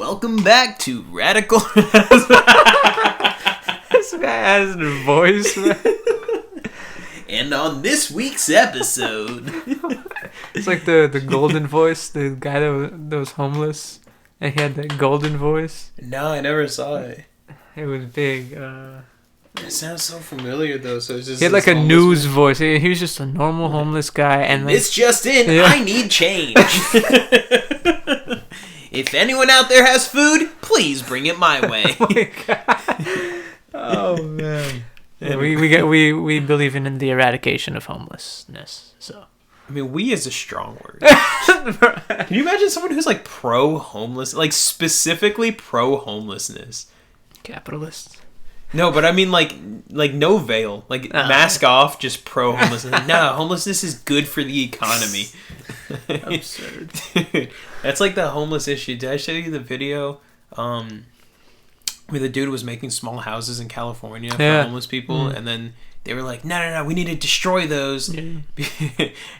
Welcome back to Radical. This guy has a voice, man. And on this week's episode, It's like the golden voice, the guy that was homeless, and he had that golden voice. no, I never saw it. It was big. It sounds so familiar though. So it's just He had like a news voice. He was just a normal homeless guy, and like, it's just in. Yeah. I need change. If anyone out there has food, please bring it my way. oh my god. Oh man. Yeah, we believe in the eradication of homelessness. So I mean, we is a strong word. Can you imagine someone who's like pro-homeless, like specifically pro-homelessness? capitalists. No, but I mean like no veil, like mask off, just pro-homelessness. No, homelessness is good for the economy. Absurd. Dude, that's like the homeless issue. Did I show you the video? Where the dude was making small houses in California for homeless people, and then they were like, no, we need to destroy those. Yeah.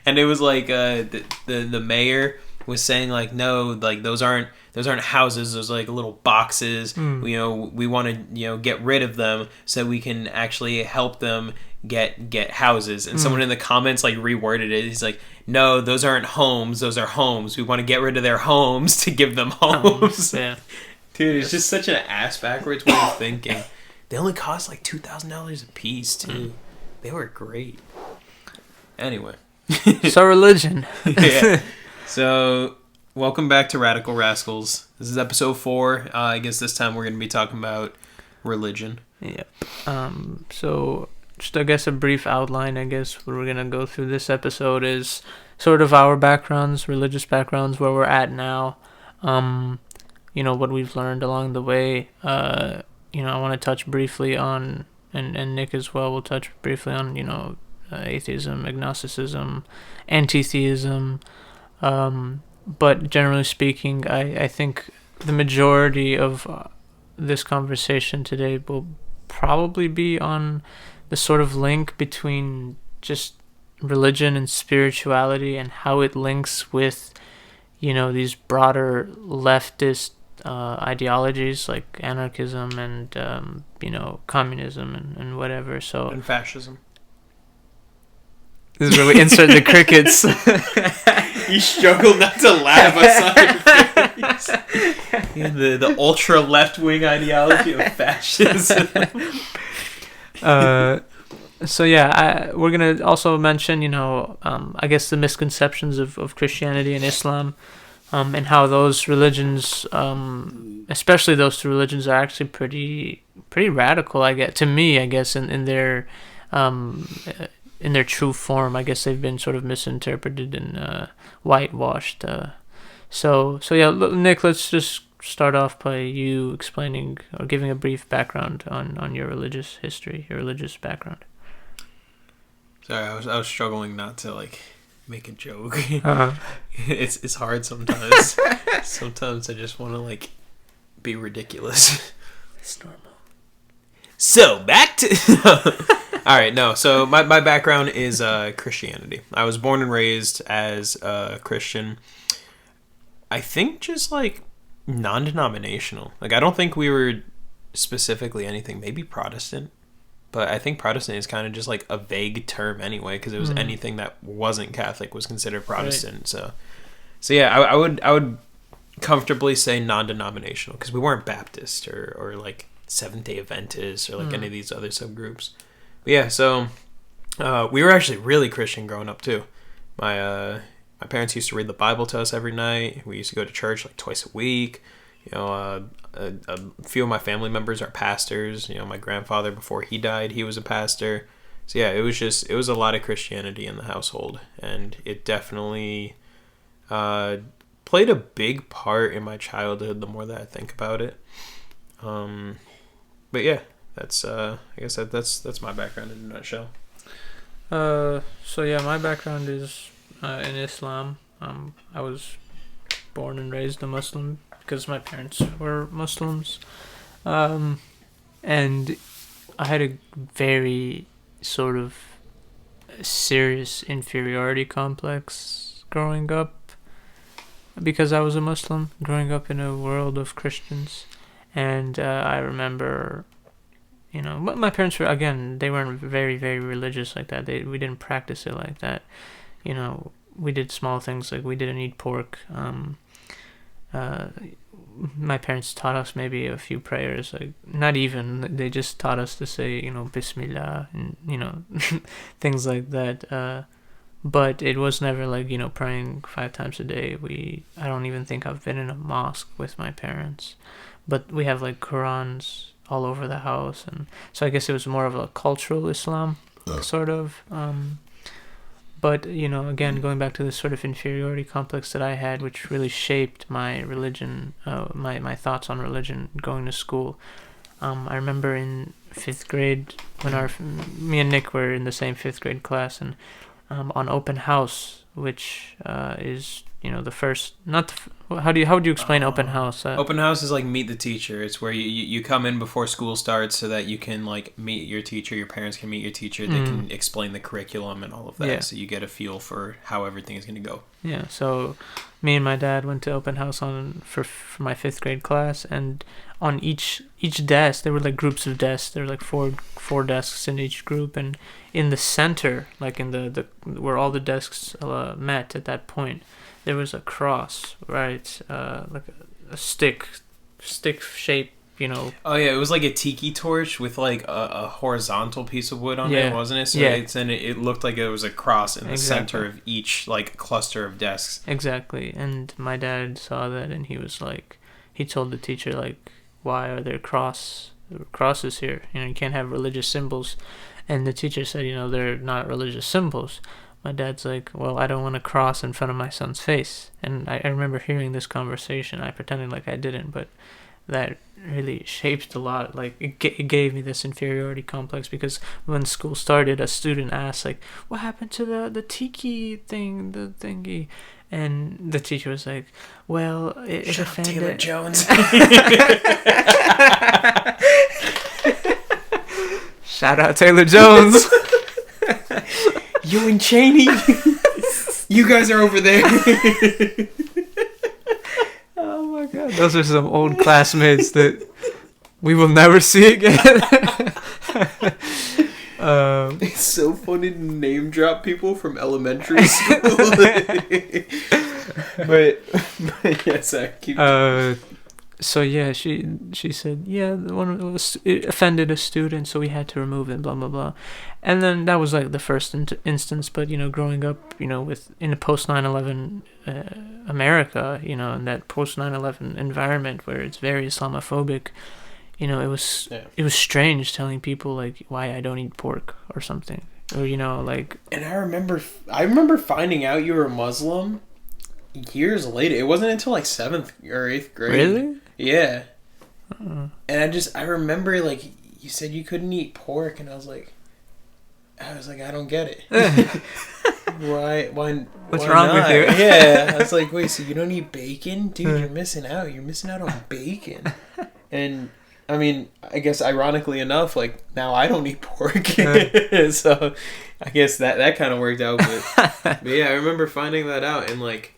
And it was like the mayor was saying like, no, like those aren't houses. Those are like little boxes. You know, we want to get rid of them so we can actually help them get houses. And someone in the comments like reworded it. He's like, no, those aren't homes. Those are homes. We want to get rid of their homes to give them homes. Yeah. Dude, it's just such an ass backwards way of thinking. They only cost like $2,000 a piece, too. They were great. Anyway. So religion. Yeah. So, welcome back to Radical Rascals. This is episode 4. I guess this time we're going to be talking about religion. Yep. So, just I guess a brief outline, I guess, what we're going to go through this episode is sort of our backgrounds, religious backgrounds, where we're at now. What we've learned along the way. I want to touch briefly on, and Nick as well will touch briefly on, atheism, agnosticism, anti-theism. But generally speaking, I think the majority of this conversation today will probably be on the sort of link between just religion and spirituality and how it links with, these broader leftist ideologies like anarchism and communism and whatever. So And fascism. this is where we insert the crickets. You struggle not to laugh. I saw your face. Yeah, the ultra left-wing ideology of fascism. So yeah, we're gonna also mention, I guess the misconceptions of Christianity and Islam. And how those religions, especially those two religions, are actually pretty radical. I guess in their true form. I guess they've been sort of misinterpreted and whitewashed. So yeah, Nick, let's just start off by you explaining or giving a brief background on your religious history, your religious background. Sorry, I was struggling not to make a joke. Uh-huh. It's hard sometimes. Sometimes I just want to be ridiculous. It's normal. So back to all right. No, so my background is Christianity. I was born and raised as a Christian. I think just non-denominational. I don't think we were specifically anything. Maybe Protestant. But I think Protestant is kind of just a vague term anyway, because it was anything that wasn't Catholic was considered Protestant. Right. So yeah, I would comfortably say non-denominational, because we weren't Baptist or Seventh-day Adventist or any of these other subgroups. But yeah, so we were actually really Christian growing up too. My parents used to read the Bible to us every night. We used to go to church twice a week. A few of my family members are pastors. My grandfather, before he died, he was a pastor. So yeah, it was a lot of Christianity in the household, and it definitely played a big part in my childhood the more that I think about it. But yeah, that's I guess that's my background in a nutshell. So yeah, my background is in Islam. I was born and raised a Muslim because my parents were Muslims. And I had a very sort of serious inferiority complex growing up. because I was a Muslim growing up in a world of Christians, and I remember, but my parents were, again, they weren't very, very religious like that. We didn't practice it like that. We did small things like we didn't eat pork. Uh, my parents taught us maybe a few prayers, like not even, they just taught us to say, Bismillah, and things like that. But it was never like, praying 5 times a day. I don't even think I've been in a mosque with my parents, but we have like Qurans all over the house, and so I guess it was more of a cultural Islam, sort of. But, again, going back to this sort of inferiority complex that I had, which really shaped my religion, my thoughts on religion going to school. I remember in 5th grade when me and Nick were in the same 5th grade class, and on open house, which is, the first, how would you explain open house? Open house is like meet the teacher. It's where you come in before school starts so that you can like meet your teacher, your parents can meet your teacher, they can explain the curriculum and all of that, Yeah. so you get a feel for how everything is going to go. Yeah, so me and my dad went to open house for my 5th grade class, and on each desk there were like groups of desks. There were like four desks in each group, and in the center, like in the where all the desks met at that point, there was a cross, right? Like a stick shape, Oh yeah, it was like a tiki torch with like a horizontal piece of wood on Yeah. it, wasn't it? So Yeah. it looked like it was a cross in the Exactly. center of each like cluster of desks. Exactly. And my dad saw that, and he was like, he told the teacher, like, why are there crosses here? You can't have religious symbols. And the teacher said, they're not religious symbols. My dad's like, well, I don't want a cross in front of my son's face. And I remember hearing this conversation. I pretended like I didn't, but that really shaped a lot. Like, it gave me this inferiority complex, because when school started, a student asked, like, what happened to the tiki thing, the thingy? And the teacher was like, well, it Shut up, offended... Taylor Jones. Shout out Taylor Jones. You and Cheney. You guys are over there. Oh my god, those are some old classmates that we will never see again. It's so funny to name drop people from elementary school. but yes, I keep. So yeah, she said, yeah, it offended a student, so we had to remove it, blah blah blah. And then that was like the first instance. But growing up, in a post 9/11 America, in that post 9/11 environment where it's very Islamophobic, it was strange telling people like why I don't eat pork or something, or like. And I remember finding out you were Muslim years later. It wasn't until like 7th or 8th grade. Really? Yeah. And I remember like you said you couldn't eat pork, and I was like, I don't get it. Why? What's why wrong not? with you? Yeah. I was like, wait, so you don't eat bacon? Dude, you're missing out. You're missing out on bacon. And I mean, I guess ironically enough, like now I don't eat pork. So I guess that kind of worked out. But yeah, I remember finding that out, and like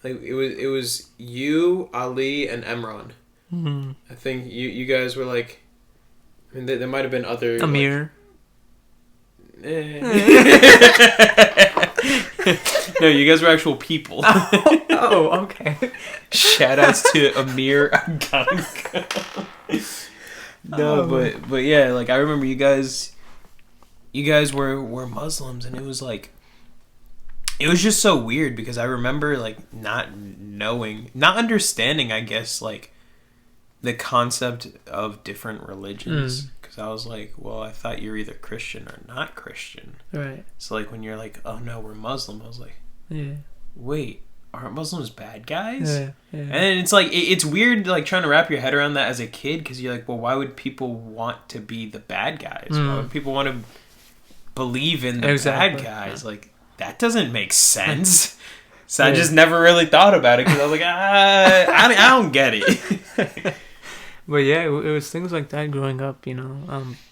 it was you, Ali, and Emron. Mm-hmm. I think you guys were like, I mean, there might have been other Amir. Like, no, you guys were actual people. Oh, okay. Shout outs to Amir Aganka. No, but yeah, like I remember you guys were Muslims, and it was like, it was just so weird because I remember like not understanding, I guess, like the concept of different religions. Because I was like, well, I thought you're either Christian or not Christian. Right. So like when you're like, oh no, we're Muslim, I was like, Yeah. wait, aren't Muslims bad guys? Yeah. And it's like it's weird like trying to wrap your head around that as a kid, because you're like, well, why would people want to be the bad guys? Why would people want to believe in the bad guys? Like, that doesn't make sense. So I just never really thought about it, because I was like, I don't get it. But yeah, it was things like that growing up,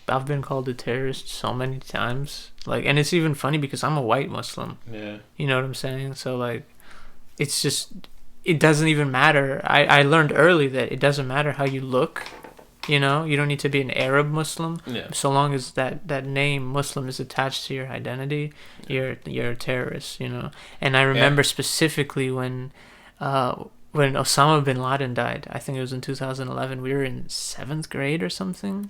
I've been called a terrorist so many times. Like, and it's even funny because I'm a white Muslim. Yeah. You know what I'm saying? So like, it's it doesn't even matter. I learned early that it doesn't matter how you look. You know, you don't need to be an Arab Muslim. Yeah. So long as that name Muslim is attached to your identity, you're a terrorist. You know. And I remember specifically when Osama bin Laden died. I think it was in 2011. We were in 7th grade or something.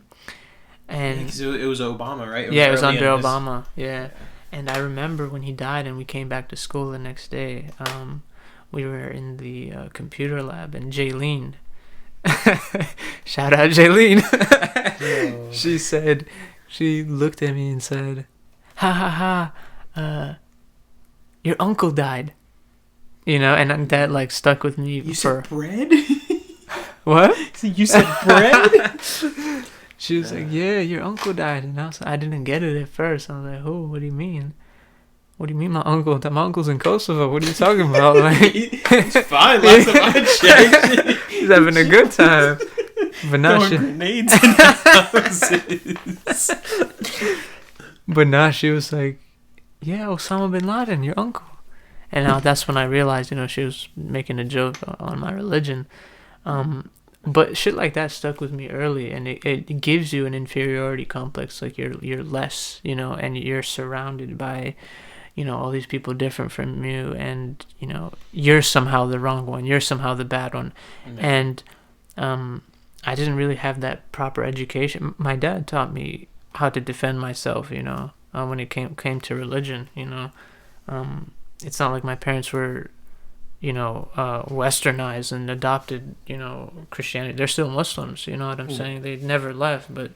And it was Obama, right? It was under Obama. Yeah. And I remember when he died and we came back to school the next day. We were in the computer lab, and Jaylene, shout out Jaylene, she looked at me and said, ha ha ha, your uncle died. You know, and that like stuck with me. You said bread? What? You said bread? She was like, yeah, your uncle died. And I didn't get it at first. I was like, oh, what do you mean? What do you mean my uncle? My uncle's in Kosovo. What are you talking about? Like, it's fine. Lots of unchecked. He's having a good time. But now grenades in houses. But now she was like, yeah, Osama bin Laden, your uncle. And now that's when I realized, you know, she was making a joke on my religion. But shit like that stuck with me early, and it gives you an inferiority complex. Like you're less, you know, and you're surrounded by, you know, all these people different from you, and you know you're somehow the wrong one, you're somehow the bad one. And I didn't really have that proper education. My dad taught me how to defend myself, you know, when it came to religion. You know, it's not like my parents were, you know, westernized and adopted, you know, Christianity. They're still Muslims, you know what I'm saying? They never left, but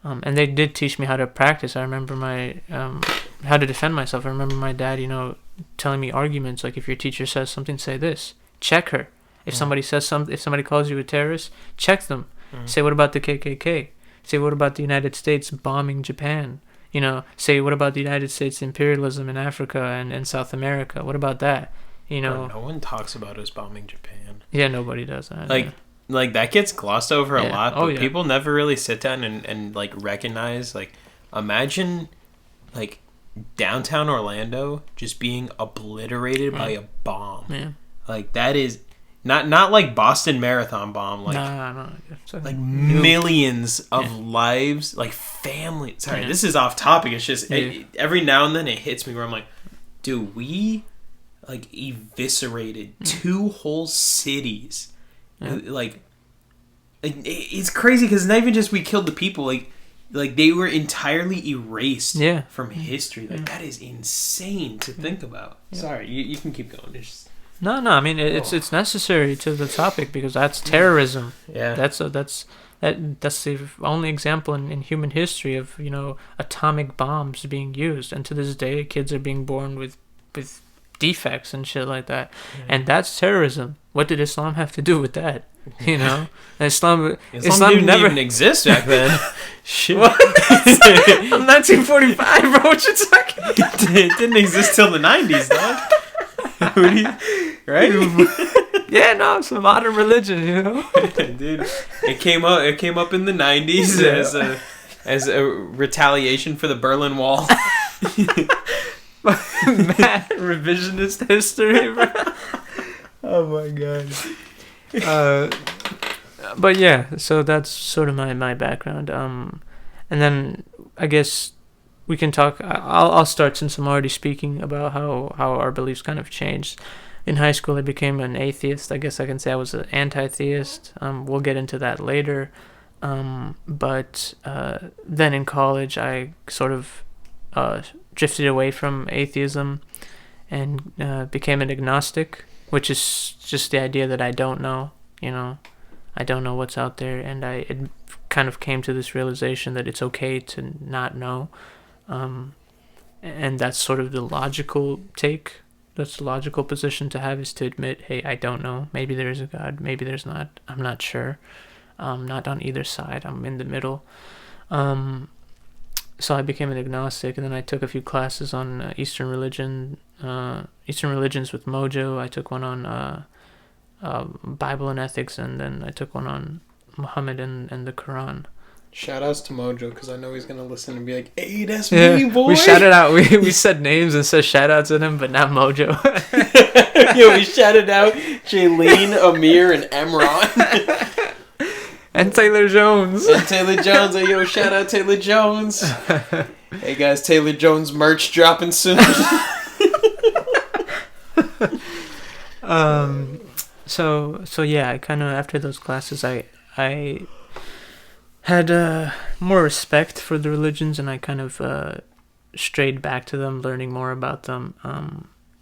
and they did teach me how to practice. I remember my how to defend myself. I remember my dad, you know, telling me arguments like, if your teacher says something, say this. Check her. If somebody says something, if somebody calls you a terrorist, check them. Say, what about the KKK? Say, what about the United States bombing Japan? You know, say, what about the United States imperialism in Africa and South America? What about that? You know, no one talks about us bombing Japan. Yeah, nobody does that. Like that gets glossed over a lot, but yeah. people never really sit down and like recognize, like, imagine like downtown Orlando just being obliterated by a bomb. Yeah. Like that is not like Boston Marathon bomb, like no. Like millions of lives, like family. Sorry, this is off topic. It's just every now and then it hits me where I'm like, dude, we like eviscerated 2 whole cities. Like it's crazy because not even just we killed the people, like they were entirely erased from history. Like that is insane to think about. Sorry, you can keep going. It's just... No. I mean, it's necessary to the topic because that's terrorism. Yeah, that's the only example in human history of, you know, atomic bombs being used, and to this day, kids are being born with defects and shit like that, and that's terrorism. What did Islam have to do with that? You know, Islam didn't even exist back then. Shit. What? 1945, bro. What you talking about? It didn't exist till the 90s, dog. Right? Yeah, no, it's a modern religion, you know. Dude, it came up in the 90s as a retaliation for the Berlin Wall. Mad revisionist history, bro. Oh my god. But yeah, so that's sort of my background. And then I guess we can talk. I'll start since I'm already speaking about how our beliefs kind of changed. In high school, I became an atheist. I guess I can say I was an anti-theist. We'll get into that later. But then in college, I sort of drifted away from atheism and became an agnostic, which is just the idea that I don't know, you know. I don't know what's out there, and it kind of came to this realization that it's okay to not know. And that's sort of the logical take. That's the logical position to have, is to admit, hey, I don't know. Maybe there is a God, maybe there's not. I'm not sure. I'm not on either side. I'm in the middle. So I became an agnostic, and then I took a few classes on Eastern religions with Mojo. I took one on Bible and ethics, and then I took one on Muhammad and the Quran. Shout outs to Mojo, because I know he's going to listen and be like, hey, that's me, boy. We shouted out, we said names and said shout outs to him, but not Mojo. Yo, we shouted out Jaylene, Amir, and Emron. And Taylor Jones. Hey, yo, shout out Taylor Jones. Hey, guys, Taylor Jones merch dropping soon. So yeah, I kind of, after those classes, I had more respect for the religions, and I kind of strayed back to them, learning more about them.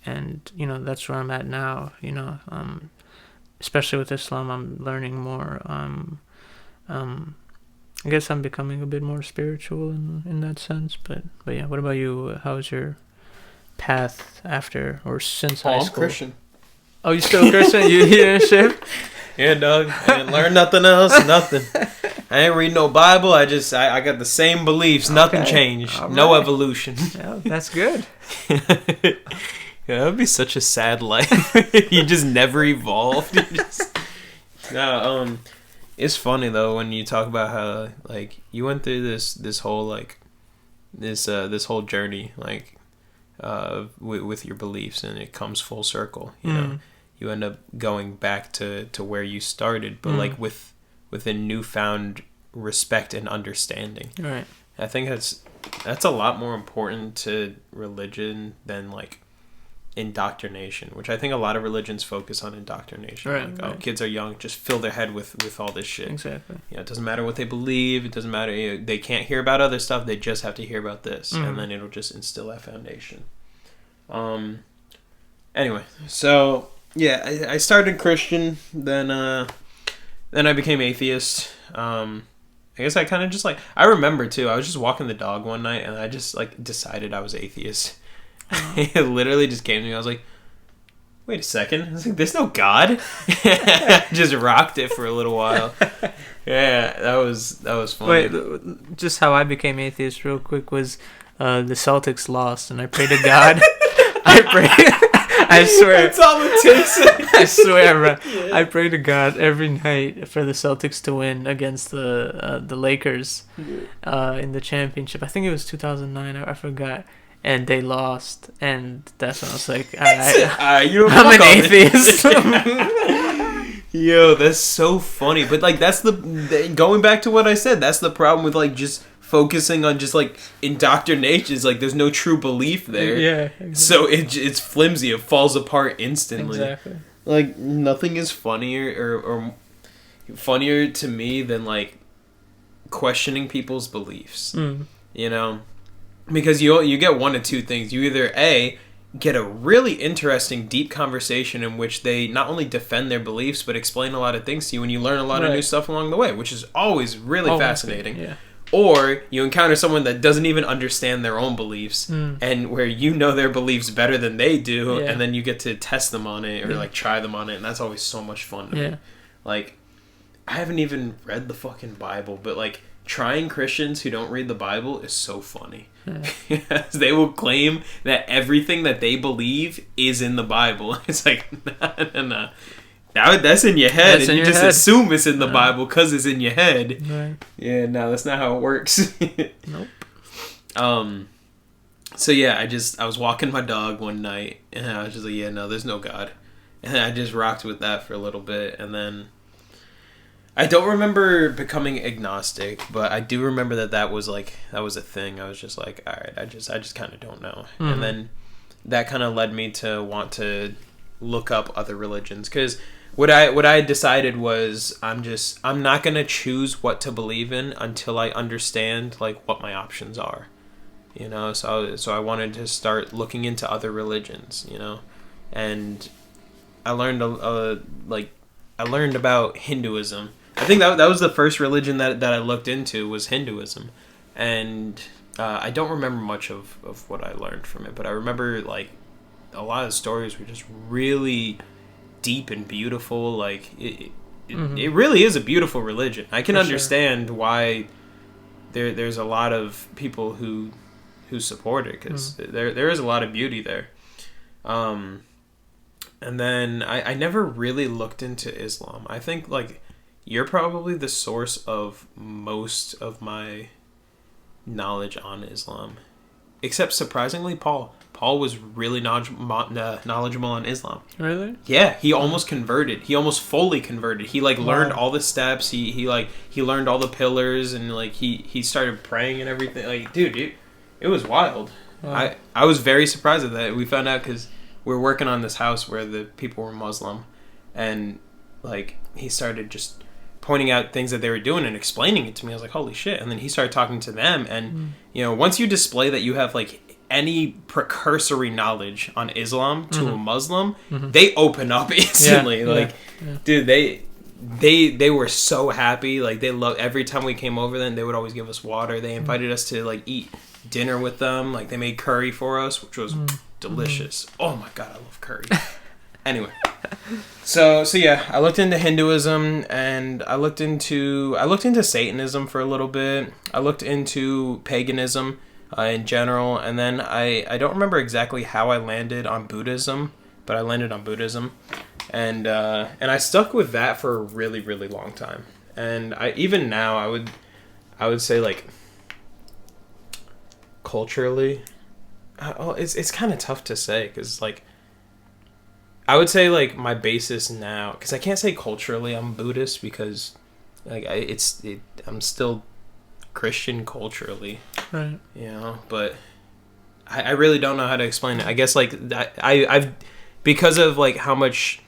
And that's where I'm at now. Especially with Islam, I'm learning more. I guess I'm becoming a bit more spiritual in that sense. But yeah, what about you? How's your path after or since high school? I'm Christian. Oh, you still Christian? You didn't shift? Yeah, dog. I didn't learn nothing else. Nothing. I ain't read no Bible. I got the same beliefs. Nothing changed. Right. No evolution. Yeah, that's good. Yeah, that would be such a sad life. You just never evolved. It's funny though when you talk about how like you went through this whole like this whole journey like with your beliefs, and it comes full circle. You know, you end up going back to where you started, but like with a newfound respect and understanding. Right. I think that's a lot more important to religion than like indoctrination, which I think a lot of religions focus on indoctrination. Right, like, right. Oh, kids are young, just fill their head with all this shit. Exactly. It doesn't matter what they believe. It doesn't matter. They can't hear about other stuff. They just have to hear about this, and then it'll just instill that foundation. Anyway, so yeah, I started Christian, then I became atheist. I guess I kind of just like, I remember too, I was just walking the dog one night and I just like decided I was atheist. It literally just came to me. I was like, wait a second. I was like, there's no God. Just rocked it for a little while. Yeah, that was funny. Wait, just how I became atheist real quick was the Celtics lost, and I prayed to God. I swear. That's all it takes. I swear, bro. Yeah. I pray to God every night for the Celtics to win against the Lakers in the championship. I think it was 2009. I forgot. And they lost, and that's when I was like, I'm an atheist. Yo, that's so funny. But like, that's going back to what I said. That's the problem with like just focusing on just like indoctrination. Is like there's no true belief there. Yeah. Exactly. So it's flimsy. It falls apart instantly. Exactly. Like nothing is funnier or funnier to me than like questioning people's beliefs. You know. Because you get one of two things. You either A, get a really interesting, deep conversation in which they not only defend their beliefs, but explain a lot of things to you, and you learn a lot of new stuff along the way, which is always really fascinating. Yeah. Or you encounter someone that doesn't even understand their own beliefs, and where you know their beliefs better than they do, and then you get to test them on it, or like try them on it, and that's always so much fun to me. Like, I haven't even read the fucking Bible, but like, trying Christians who don't read the Bible is so funny. Because they will claim that everything that they believe is in the Bible. It's like, no. That's in your head, and you just assume it's in the Bible because it's in your head. Right. Yeah, no, that's not how it works. Nope. So yeah, I was walking my dog one night, and I was just like, yeah, no, there's no God. And I just rocked with that for a little bit, and then I don't remember becoming agnostic, but I do remember that was a thing. I was just like, all right, I just kind of don't know. And then that kind of led me to want to look up other religions, because what I decided was I'm not going to choose what to believe in until I understand like what my options are. You know, so I wanted to start looking into other religions, you know. And I learned I learned about Hinduism. I think that was the first religion that I looked into, was Hinduism. And I don't remember much of what I learned from it, but I remember like a lot of the stories were just really deep and beautiful. Like it really is a beautiful religion. I can understand why there's a lot of people who support it, because there is a lot of beauty there. And then I never really looked into Islam. I think like you're probably the source of most of my knowledge on Islam. Except, surprisingly, Paul. Paul was really knowledgeable on Islam. Really? Yeah, he almost converted. He almost fully converted. He learned all the steps. He learned all the pillars, and he started praying and everything. Like, dude, it was wild. Wow. I was very surprised at that. We found out because we were working on this house where the people were Muslim, and he started just pointing out things that they were doing and explaining it to me. I was like, holy shit. And then he started talking to them, and once you display that you have any precursory knowledge on Islam to a Muslim, they open up instantly. Dude, they were so happy. They love every time we came over. Then they would always give us water. They invited us to eat dinner with them. They made curry for us, which was delicious. Oh my god, I love curry. Anyway, so yeah, I looked into Hinduism, and I looked into Satanism for a little bit. I looked into paganism in general, and then I don't remember exactly how I landed on Buddhism, but I landed on Buddhism, and I stuck with that for a really, really long time. And even now I would say culturally, it's kind of tough to say because I would say my basis now, because I can't say culturally I'm Buddhist because I'm still Christian culturally, right? But I really don't know how to explain it. I guess I've because of how much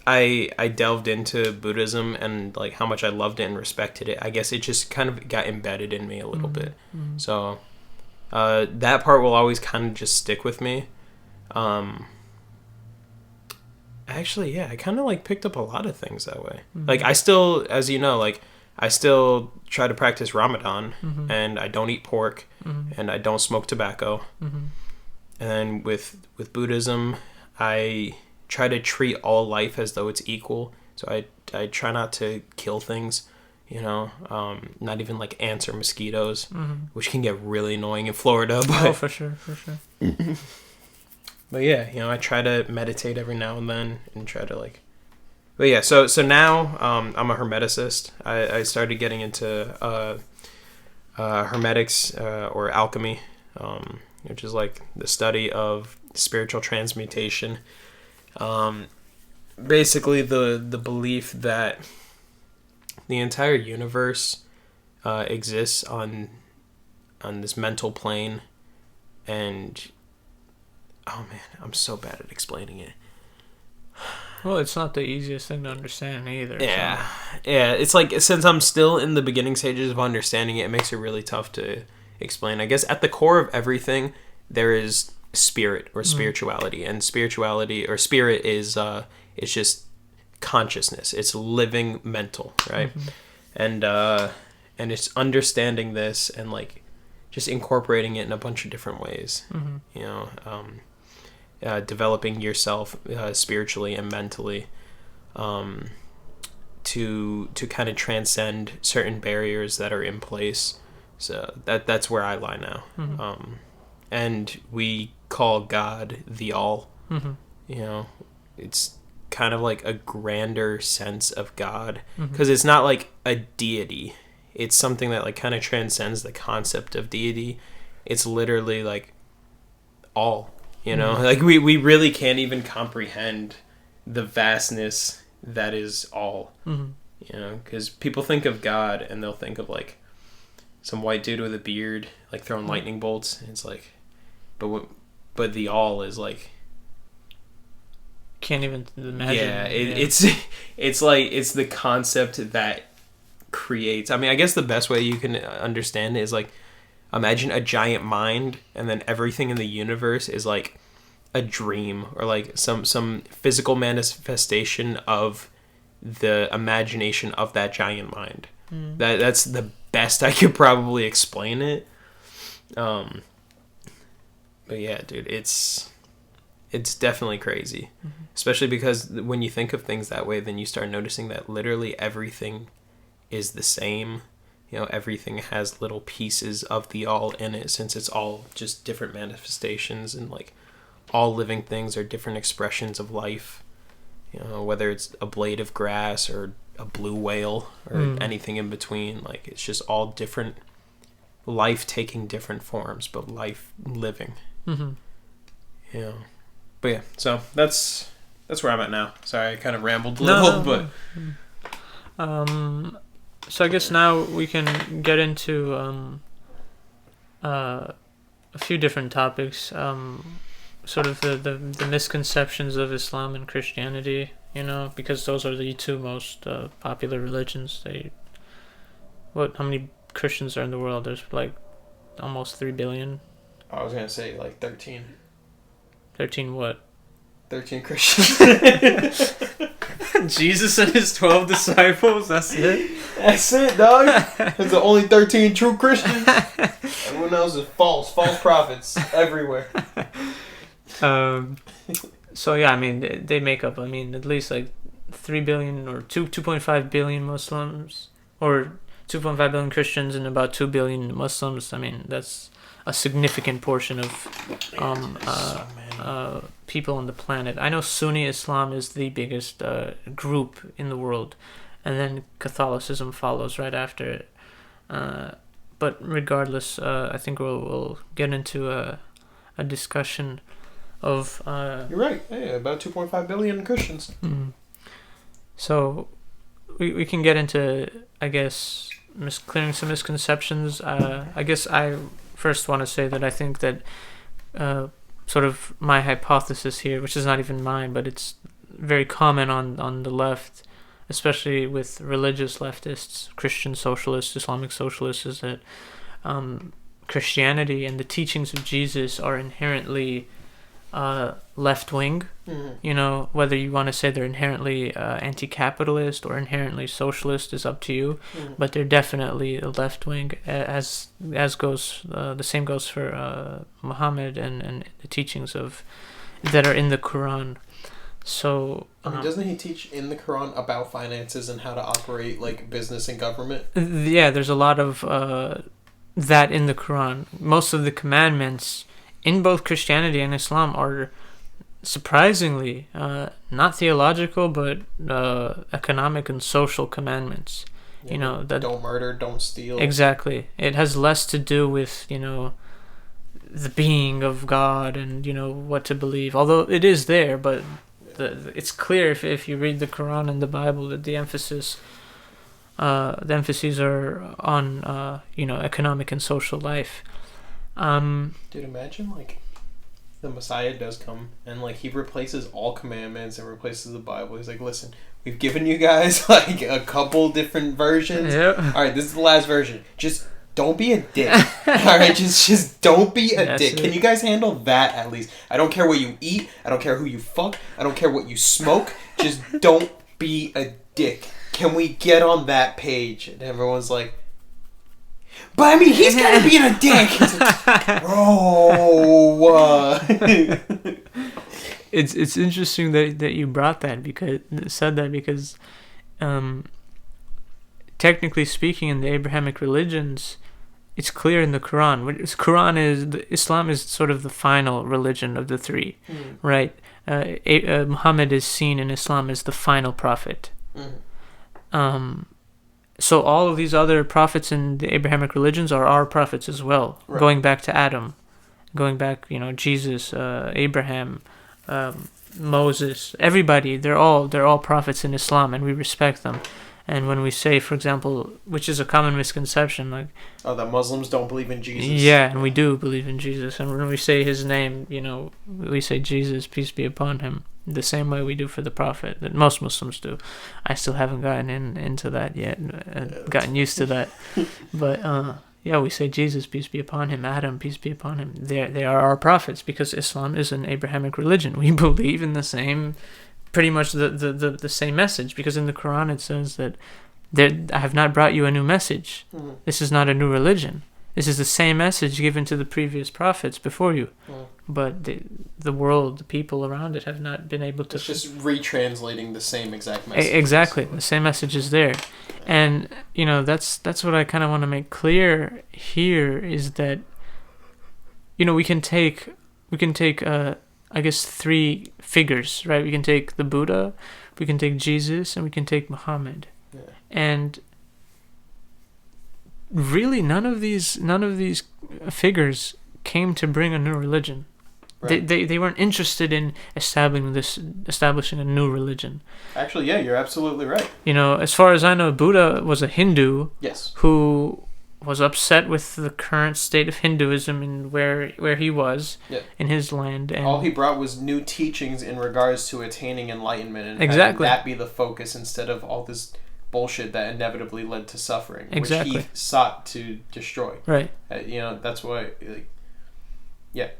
I delved into Buddhism and how much I loved it and respected it. I guess it just kind of got embedded in me a little bit. So that part will always kind of just stick with me. Actually, yeah, I kind of picked up a lot of things that way. I still, as you know, I still try to practice Ramadan, and I don't eat pork, and I don't smoke tobacco. And then with Buddhism, I try to treat all life as though it's equal. So I try not to kill things, not even ants or mosquitoes, which can get really annoying in Florida. But, for sure. But yeah, I try to meditate every now and then and try to But yeah, so now I'm a hermeticist. I started getting into hermetics or alchemy, which is the study of spiritual transmutation. Basically, the belief that the entire universe exists on this mental plane, and oh man, I'm so bad at explaining it. Well, it's not the easiest thing to understand either. Yeah. So. Yeah, it's since I'm still in the beginning stages of understanding it, it makes it really tough to explain. I guess at the core of everything, there is spirit or spirituality. And spirituality or spirit is it's just consciousness. It's living mental, right? And it's understanding this and just incorporating it in a bunch of different ways. Developing yourself spiritually and mentally to kind of transcend certain barriers that are in place. So that's where I lie now. And we call God the All. It's kind of a grander sense of God because it's not a deity. It's something that kind of transcends the concept of deity. It's literally all. We really can't even comprehend the vastness that is all. Because people think of God and they'll think of some white dude with a beard throwing lightning bolts. And it's but the all is can't even imagine. Yeah, it's the concept that creates. I mean, I guess the best way you can understand it is imagine a giant mind, and then everything in the universe is a dream or some physical manifestation of the imagination of that giant mind. That's the best I could probably explain it. But yeah, dude, it's definitely crazy, especially because when you think of things that way, then you start noticing that literally everything is the same. Everything has little pieces of the all in it, since it's all just different manifestations, and all living things are different expressions of life. Whether it's a blade of grass or a blue whale or anything in between. Like, it's just all different life taking different forms, but life living. Yeah. But yeah, so that's where I'm at now. Sorry, I kind of rambled a little, but so I guess now we can get into a few different topics. Sort of the misconceptions of Islam and Christianity, because those are the two most popular religions. How many Christians are in the world? There's like almost 3 billion. I was gonna say like 13. 13 what? 13 Christians. Jesus and his 12 disciples. That's it. That's it, dog. There's the only 13 true Christians. Everyone else is false prophets everywhere. So yeah, I mean they make up. I mean at least like 3 billion or 2.5 billion Muslims, or 2.5 billion Christians and about 2 billion Muslims. I mean that's a significant portion of people on the planet. I know Sunni Islam is the biggest group in the world, and then Catholicism follows right after it. But regardless, I think we'll get into a discussion of... You're right. Yeah, about 2.5 billion Christians. So we can get into, I guess, clearing some misconceptions. I guess I first want to say that I think that sort of my hypothesis here, which is not even mine, but it's very common on the left, especially with religious leftists, Christian socialists, Islamic socialists, is that Christianity and the teachings of Jesus are inherently left-wing. Whether you want to say they're inherently anti-capitalist or inherently socialist is up to you, but they're definitely left-wing, as goes the same goes for Muhammad and the teachings that are in the Quran. So doesn't he teach in the Quran about finances and how to operate like business and government? Yeah, there's a lot of that in the Quran. Most of the commandments in both Christianity and Islam are surprisingly not theological, but economic and social commandments. Yeah, that don't murder, don't steal. Exactly. It has less to do with the being of God and what to believe. Although it is there, but it's clear if you read the Quran and the Bible that the emphases are on economic and social life. Dude, imagine like the Messiah does come and like he replaces all commandments and replaces the Bible. He's like, listen, we've given you guys like a couple different versions. Yep. All right, this is the last version. Just don't be a dick. All right, just don't be a dick. Can you guys handle that at least? I don't care what you eat. I don't care who you fuck. I don't care what you smoke. Just don't be a dick. Can we get on that page? And everyone's like, but I mean, he's kind of being a dick. Like, bro. It's interesting that you brought that because technically speaking, in the Abrahamic religions, it's clear in the Quran. Islam is sort of the final religion of the three, right? Muhammad is seen in Islam as the final prophet. So all of these other prophets in the Abrahamic religions are our prophets as well, right. Going back to Adam, going back, Jesus, Abraham, Moses, everybody, they're all prophets in Islam, and we respect them. And when we say, for example, which is a common misconception, like... Oh, that Muslims don't believe in Jesus. Yeah, and we do believe in Jesus. And when we say his name, we say Jesus, peace be upon him, the same way we do for the Prophet, that most Muslims do. I still haven't gotten into that yet, gotten used to that. But, we say Jesus, peace be upon him, Adam, peace be upon him. They are our prophets, because Islam is an Abrahamic religion. We believe in the same... pretty much the same message, because in the Quran it says that I have not brought you a new message. This is not a new religion. This is the same message given to the previous prophets before you. But the world, the people around it have not been able to... It's just retranslating the same exact message. Exactly. The same message is there. And, that's what I kind of want to make clear here, is that, we can take I guess 3 figures, right? We can take the Buddha, we can take Jesus, and we can take Muhammad. And really, none of these figures came to bring a new religion. Right. They weren't interested in establishing a new religion. Actually, yeah, you're absolutely right. As far as I know, Buddha was a Hindu. Yes. Who was upset with the current state of Hinduism and where he was in his land. And all he brought was new teachings in regards to attaining enlightenment and exactly. having that be the focus instead of all this bullshit that inevitably led to suffering, exactly. which he sought to destroy. Right. That's why...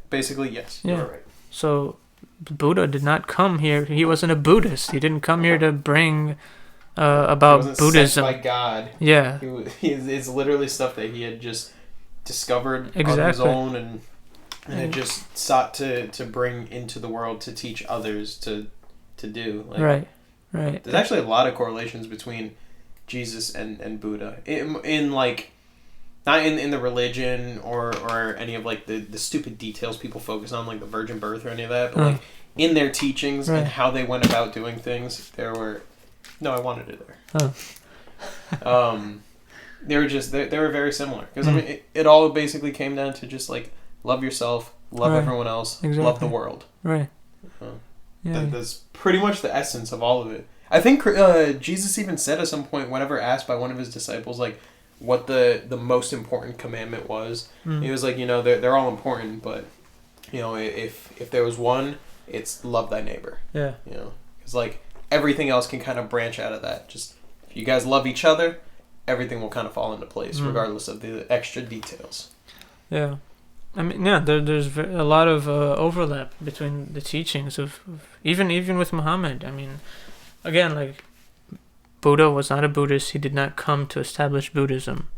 basically, yes. Yeah. You're right. So, Buddha did not come here. He wasn't a Buddhist. He didn't come here to bring about he wasn't Buddhism. Sent by God. Yeah. It's literally stuff that he had just discovered exactly. on his oon and had just sought to bring into the world to teach others to do. Right. There's actually a lot of correlations between Jesus and Buddha in not in the religion or any of the stupid details people focus on, like the virgin birth or any of that, but in their teachings and how they went about doing things, there were... No, I wanted it there. They were very similar because it all basically came down to just love yourself, love everyone else, love the world. Right. That's pretty much the essence of all of it. I think Jesus even said at some point, whenever asked by one of his disciples, what the most important commandment was. He was like, they're all important, but if there was one, it's love thy neighbor. Yeah. Because everything else can kind of branch out of that. Just if you guys love each other, everything will kind of fall into place, regardless of the extra details. Yeah. I mean, there's a lot of overlap between the teachings of even with Muhammad. I mean, again, Buddha was not a Buddhist. He did not come to establish Buddhism.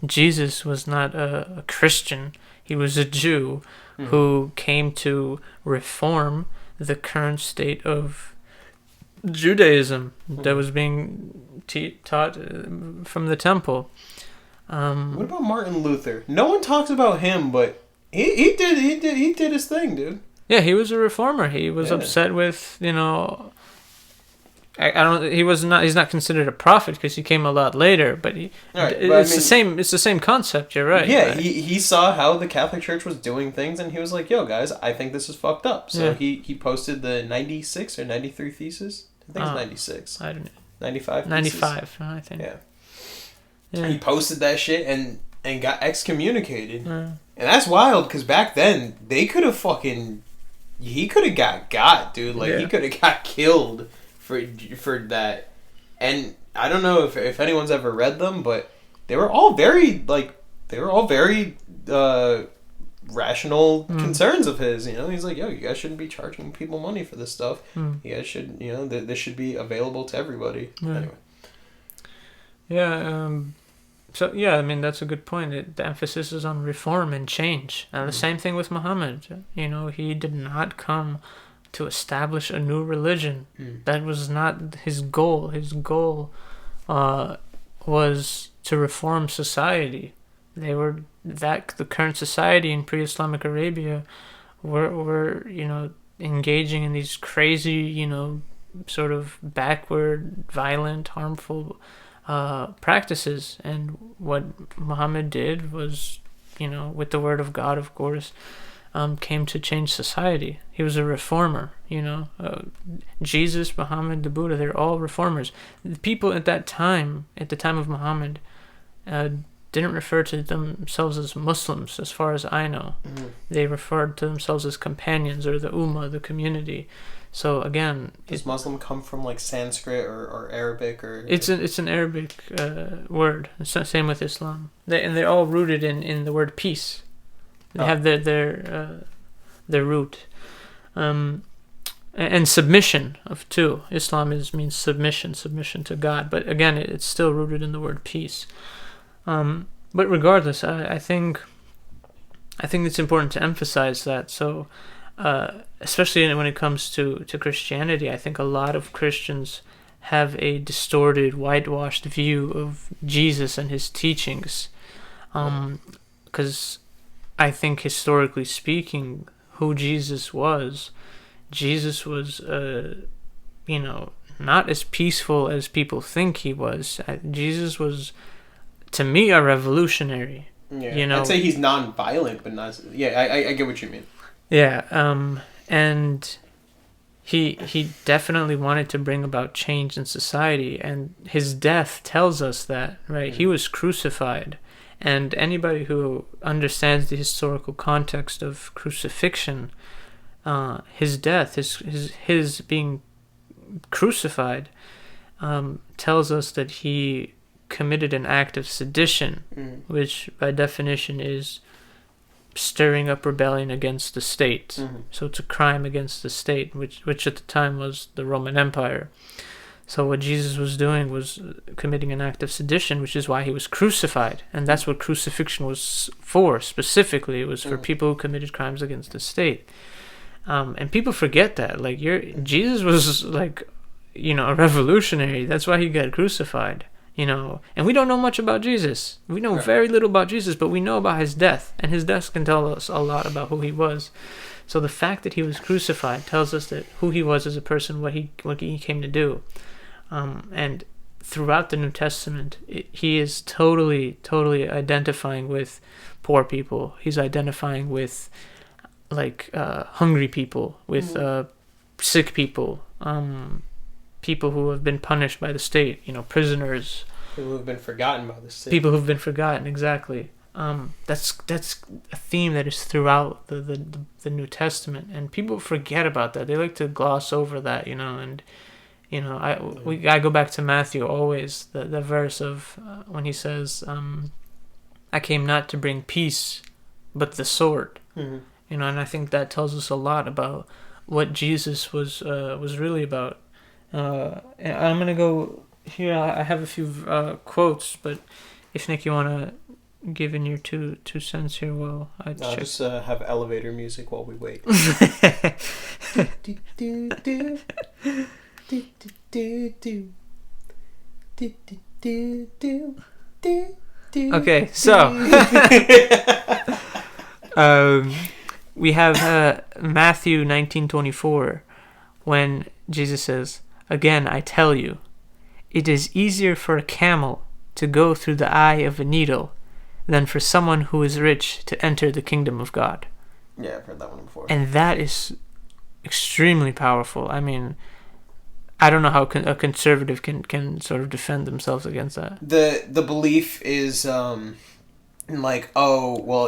Jesus was not a Christian. He was a Jew who came to reform the current state of Judaism that was being taught from the temple. What about Martin Luther? No one talks about him, but he did his thing, dude. Yeah, he was a reformer. He was upset with he's not considered a prophet because he came a lot later, but it's the same concept. You're right. Yeah, right? He saw how the Catholic Church was doing things, and he was like, "Yo, guys, I think this is fucked up." So he posted the 96 or 93 thesis. I think it's 96. I don't know. 95. 95, I think. Yeah. He posted that shit and got excommunicated, and that's wild because back then they could have he could have got dude. He could have got killed for that. And I don't know if anyone's ever read them, but they were all very rational concerns of his. He's like, yo, you guys shouldn't be charging people money for this stuff. You guys should, this should be available to everybody. Anyway. Yeah. So yeah, I mean that's a good point. The emphasis is on reform and change. And the same thing with Muhammad. He did not come to establish a new religion. That was not his goal. His goal was to reform society. The current society in pre-Islamic Arabia were engaging in these crazy, sort of backward, violent, harmful practices. And what Muhammad did was, with the word of God, of course, came to change society. He was a reformer, Jesus, Muhammad, the Buddha, they're all reformers. The people at the time of Muhammad, didn't refer to themselves as Muslims, as far as I know. They referred to themselves as companions, or the Ummah, the community. So again... Does Muslim come from Sanskrit or Arabic? Or It's an Arabic word. It's the same with Islam. They're all rooted in the word peace. They have their root, and submission too. Islam means submission to God. But again, it's still rooted in the word peace. But regardless, I think it's important to emphasize that. So, especially when it comes to Christianity, I think a lot of Christians have a distorted, whitewashed view of Jesus and his teachings, because I think historically speaking, who Jesus was not as peaceful as people think he was. Jesus was, to me, a revolutionary. Yeah, you know, I'd say he's non-violent, but not. Yeah, I get what you mean. Yeah, and he definitely wanted to bring about change in society, and his death tells us that, right? He was crucified, and anybody who understands the historical context of crucifixion, his death, his being crucified, tells us that he committed an act of sedition, which by definition is stirring up rebellion against the state. So it's a crime against the state, which at the time was the Roman Empire. So what Jesus was doing was committing an act of sedition, which is why he was crucified. And that's what crucifixion was for, specifically. It was for people who committed crimes against the state. And people forget that. Like, Jesus was, like, a revolutionary. That's why he got crucified. And we don't know much about Jesus. We know very little about Jesus, but we know about his death, and his death can tell us a lot about who he was. So the fact that he was crucified tells us that who he was as a person, what he came to do. And throughout the New Testament, he is totally identifying with poor people. He's identifying with hungry people, with sick people, people who have been punished by the state, prisoners. People who've been forgotten by the state. People who've been forgotten, exactly. That's a theme that is throughout the New Testament, and people forget about that. They like to gloss over that, and I go back to Matthew always, the verse of when he says, "I came not to bring peace, but the sword." And I think that tells us a lot about what Jesus was really about. And I'm gonna go here. I have a few quotes, but if Nick, you wanna give in your two cents here, well, I'll just have elevator music while we wait. Okay, so we have Matthew 19:24, when Jesus says, "Again, I tell you, it is easier for a camel to go through the eye of a needle than for someone who is rich to enter the kingdom of God." Yeah, I've heard that one before. And that is extremely powerful. I mean, I don't know how a conservative can sort of defend themselves against that. The belief is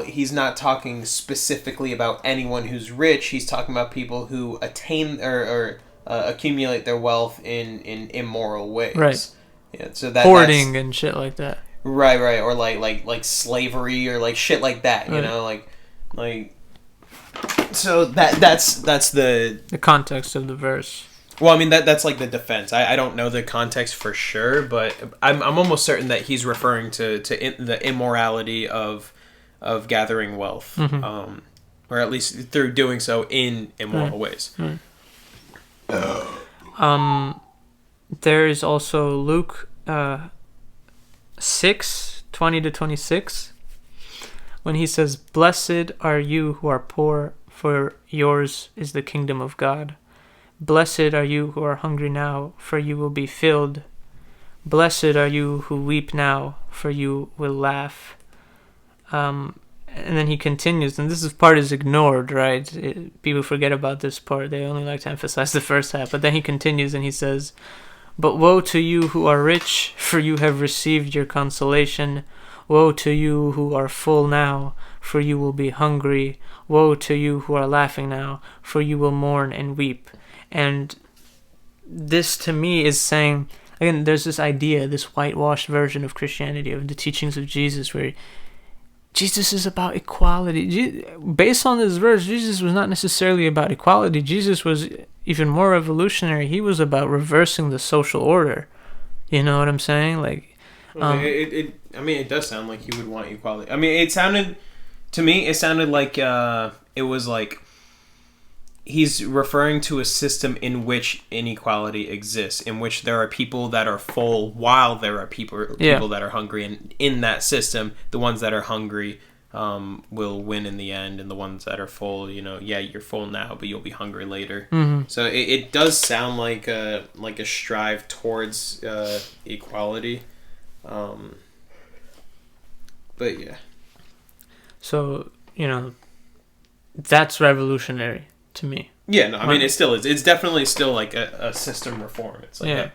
he's not talking specifically about anyone who's rich. He's talking about people who attain or accumulate their wealth in immoral ways. Right. Yeah. So that hoarding and shit like that. Right. Or like slavery or like shit like that. You know, like. So that's the context of the verse. Well, I mean that's like the defense. I don't know the context for sure, but I'm almost certain that he's referring to the immorality of gathering wealth, or at least through doing so in immoral ways. There is also Luke 6:20-26, when he says, "Blessed are you who are poor, for yours is the kingdom of God. Blessed are you who are hungry now, for you will be filled. Blessed are you who weep now, for you will laugh." And then he continues, and this part is ignored, right? People forget about this part. They only like to emphasize the first half. But then he continues and he says, "But woe to you who are rich, for you have received your consolation. Woe to you who are full now, for you will be hungry. Woe to you who are laughing now, for you will mourn and weep." And this, to me, is saying, again, there's this idea, this whitewashed version of Christianity, of the teachings of Jesus, where Jesus is about equality. Based on this verse, Jesus was not necessarily about equality. Jesus was even more revolutionary. He was about reversing the social order. You know what I'm saying? Like, it does sound like he would want equality. I mean, it sounded like it was like he's referring to a system in which inequality exists, in which there are people that are full while there are people that are hungry, and in that system, the ones that are hungry will win in the end, and the ones that are full, yeah, you're full now, but you'll be hungry later. Mm-hmm. So it does sound like a strive towards equality, but yeah. So that's revolutionary to me. Yeah, no, I mean, it still is. It's definitely still like a system reform. It's like,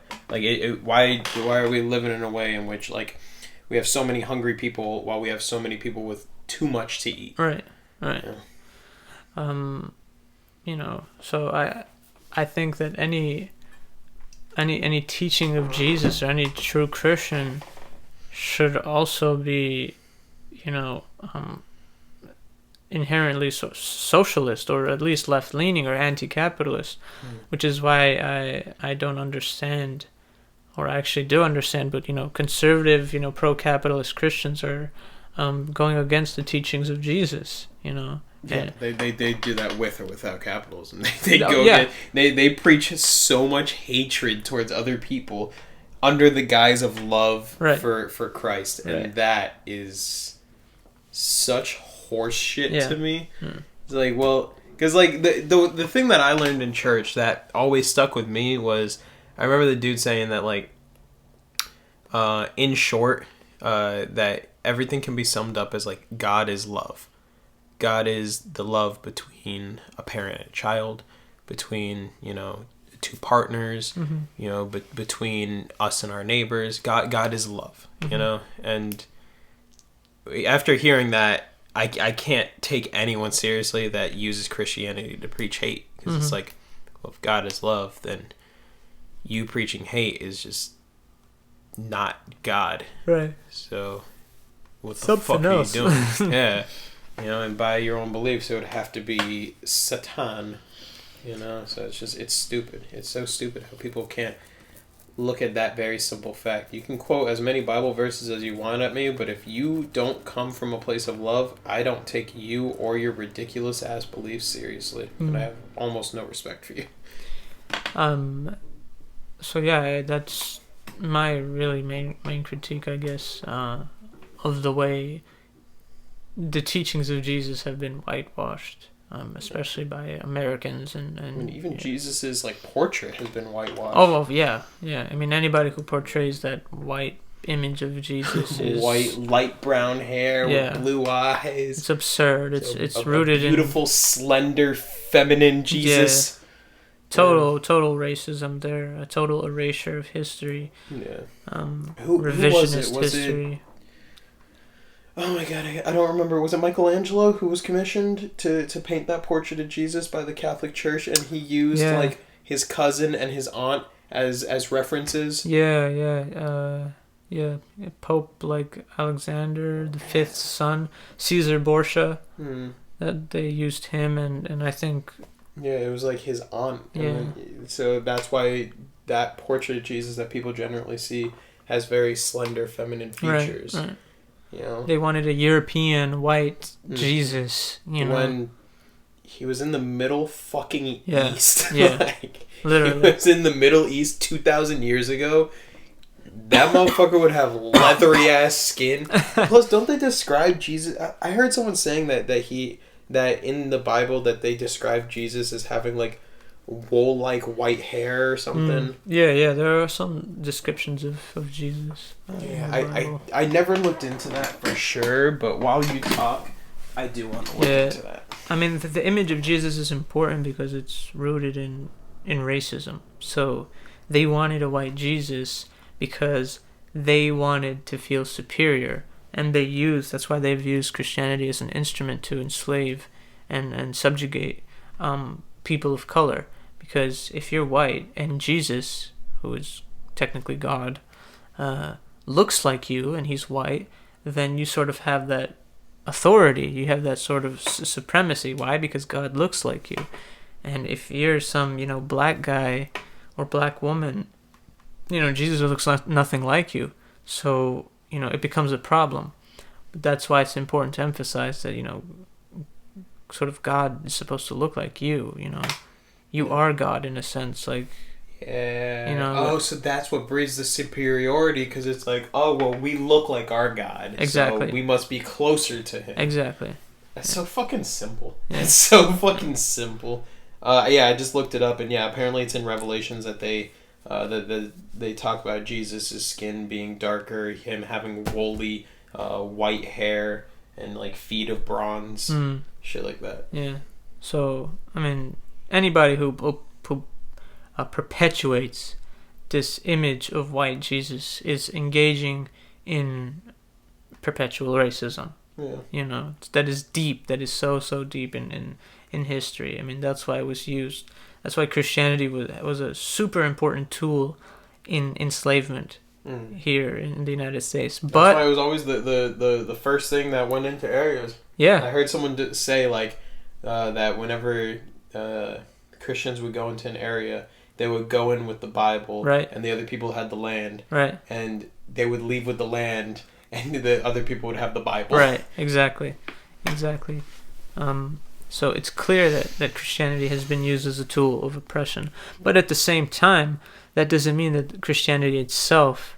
why are we living in a way in which like we have so many hungry people while we have so many people with too much to eat? Right. So I think that any teaching of Jesus or any true Christian should also be, inherently socialist, or at least left-leaning or anti-capitalist, which is why I don't understand, or I actually do understand, but conservative, pro-capitalist Christians are going against the teachings of Jesus. Yeah, they do that with or without capitalism. They preach so much hatred towards other people under the guise of love for Christ, and that is such horse shit to me. It's like, well, because like the thing that I learned in church that always stuck with me was, I remember the dude saying that like, in short, that everything can be summed up as like, God is love. God is the love between a parent and a child, between two partners, between us and our neighbors. God is love, and after hearing that, I can't take anyone seriously that uses Christianity to preach hate, because it's like, well, if God is love, then you preaching hate is just not God. Right. So what the Something fuck else. are you doing? Yeah. And by your own beliefs, it would have to be Satan. So it's stupid. It's so stupid how people can't look at that very simple fact. You can quote as many Bible verses as you want at me, but if you don't come from a place of love, I don't take you or your ridiculous ass beliefs seriously. And I have almost no respect for you. So yeah, that's my really main critique, I guess, of the way the teachings of Jesus have been whitewashed, especially by Americans and I mean, even Jesus's like portrait has been whitewashed. Oh well, yeah. I mean, anybody who portrays that white image of Jesus is white, light brown hair with blue eyes. It's absurd. It's rooted in beautiful, slender, feminine Jesus. Yeah. Total racism there. A total erasure of history. Yeah. Who was it? History. Oh my god, I don't remember. Was it Michelangelo who was commissioned to paint that portrait of Jesus by the Catholic Church, and he used like his cousin and his aunt as references? Yeah. Pope like Alexander the Fifth's son, Caesar Borgia. That they used him, and I think. Yeah, it was like his aunt. Yeah. So that's why that portrait of Jesus that people generally see has very slender, feminine features. Right. They wanted a European white Jesus, When he was in the Middle fucking East. Yeah. Like, literally. He was in the Middle East 2,000 years ago. That motherfucker would have leathery ass skin. Plus, don't they describe Jesus? I heard someone saying that in the Bible that they describe Jesus as having like wool-like white hair or something. Yeah, there are some descriptions of Jesus. I never looked into that for sure, but while you talk, I do want to look into that. I mean, the image of Jesus is important because it's rooted in racism. So they wanted a white Jesus because they wanted to feel superior, and that's why they've used Christianity as an instrument to enslave and subjugate people of color. Because if you're white and Jesus, who is technically God, looks like you and he's white, then you sort of have that authority. You have that sort of supremacy. Why? Because God looks like you. And if you're some, black guy or black woman, Jesus looks nothing like you. So, it becomes a problem. But that's why it's important to emphasize that, sort of God is supposed to look like you, You are God in a sense, like Yeah. You know, so that's what breeds the superiority, because it's like, oh, well, we look like our God. Exactly. So we must be closer to him. Exactly. That's so fucking simple. Yeah. It's so fucking simple. I just looked it up, and yeah, apparently it's in Revelations that they talk about Jesus' skin being darker, him having woolly white hair, and like feet of bronze, shit like that. Yeah. So I mean, anybody who perpetuates this image of white Jesus is engaging in perpetual racism. Yeah. You know, that is deep. That is so deep in history. I mean, that's why it was used. That's why Christianity was a super important tool in enslavement here in the United States. But that's why it was always the first thing that went into areas. Yeah. I heard someone say like that whenever Christians would go into an area, they would go in with the Bible, right, and the other people had the land, right, and they would leave with the land, and the other people would have the Bible. Right, exactly. So it's clear that Christianity has been used as a tool of oppression. But at the same time, that doesn't mean that Christianity itself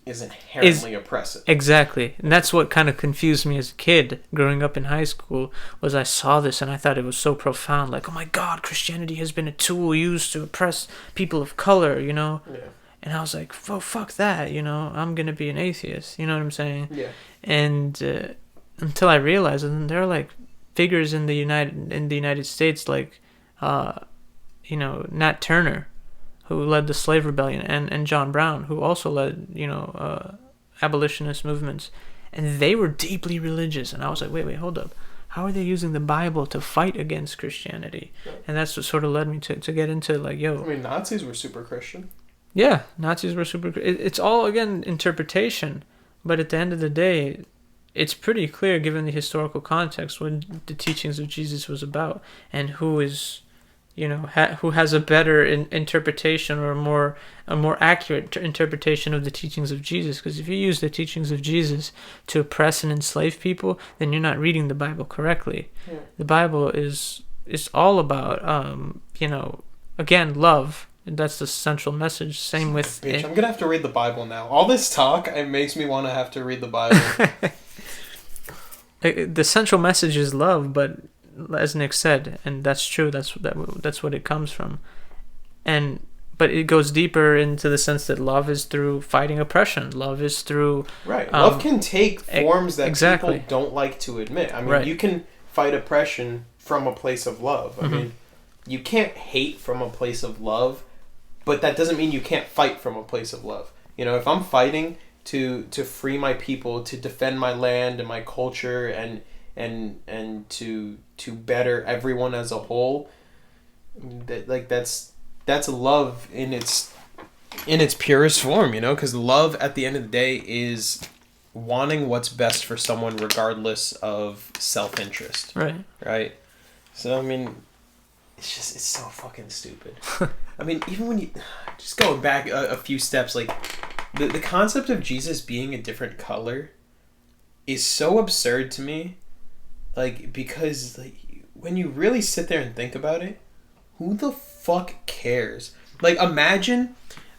is inherently oppressive. Exactly. And that's what kind of confused me as a kid growing up in high school, was I saw this and I thought it was so profound. Like, oh my God, Christianity has been a tool used to oppress people of color, you know? Yeah. And I was like, oh, fuck that, you know? I'm going to be an atheist. You know what I'm saying? Yeah. And until I realized, and there are like figures in the United States like, you know, Nat Turner, who led the slave rebellion, and John Brown, who also led, you know, abolitionist movements, and they were deeply religious. And I was like, wait, hold up. How are they using the Bible to fight against Christianity? Yeah. And that's what sort of led me to get into like, yo. I mean, Nazis were super Christian. Yeah, Nazis were super. It's all, again, interpretation. But at the end of the day, it's pretty clear, given the historical context, what the teachings of Jesus was about, and who is, you know, who has a better interpretation, or a more accurate interpretation of the teachings of Jesus. Because if you use the teachings of Jesus to oppress and enslave people, then you're not reading the Bible correctly. Yeah. The Bible is all about, you know, again, love. That's the central message. Same with... Bitch, I'm gonna have to read the Bible now. All this talk, it makes me want to have to read the Bible. The central message is love, but as Nick said, and that's true, that's what it comes from. But it goes deeper into the sense that love is through fighting oppression. Love is through... Right. Love can take forms that exactly. people don't like to admit. I mean, right. You can fight oppression from a place of love. I mean, you can't hate from a place of love, but that doesn't mean you can't fight from a place of love. You know, if I'm fighting to free my people, to defend my land and my culture, and to better everyone as a whole, that's love in its purest form, you know, because love at the end of the day is wanting what's best for someone regardless of self-interest. Right. So I mean, it's so fucking stupid. I mean, even when you just going back a few steps, like the concept of Jesus being a different color is so absurd to me. Like, because like when you really sit there and think about it, who the fuck cares? Like, imagine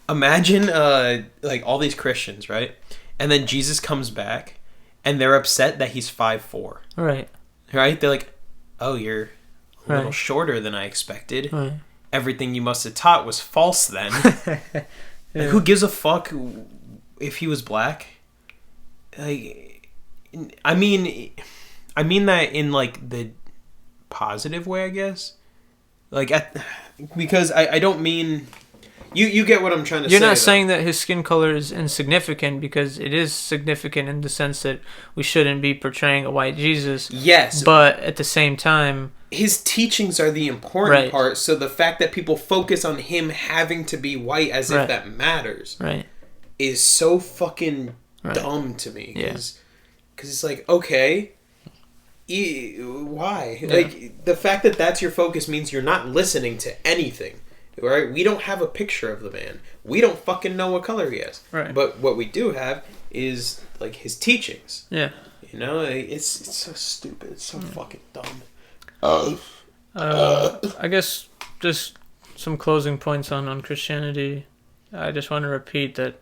like all these Christians, right? And then Jesus comes back and they're upset that he's 5'4". Right. Right? They're like, "Oh, you're a little shorter than I expected. Right. Everything you must have taught was false then." Yeah. Like, who gives a fuck if he was black? Like, I mean that in like the positive way, I guess. Like, because I don't mean... You get what I'm trying to say. You're not saying that his skin color is insignificant, because it is significant in the sense that we shouldn't be portraying a white Jesus. Yes. But at the same time... his teachings are the important part, so the fact that people focus on him having to be white as if that matters is so fucking dumb to me. Because it's like, okay... why? Yeah. Like, the fact that that's your focus means you're not listening to anything, right? We don't have a picture of the man. We don't fucking know what color he is. Right. But what we do have is like his teachings. Yeah. You know, it's so stupid. It's so fucking dumb. I guess just some closing points on Christianity. I just want to repeat that,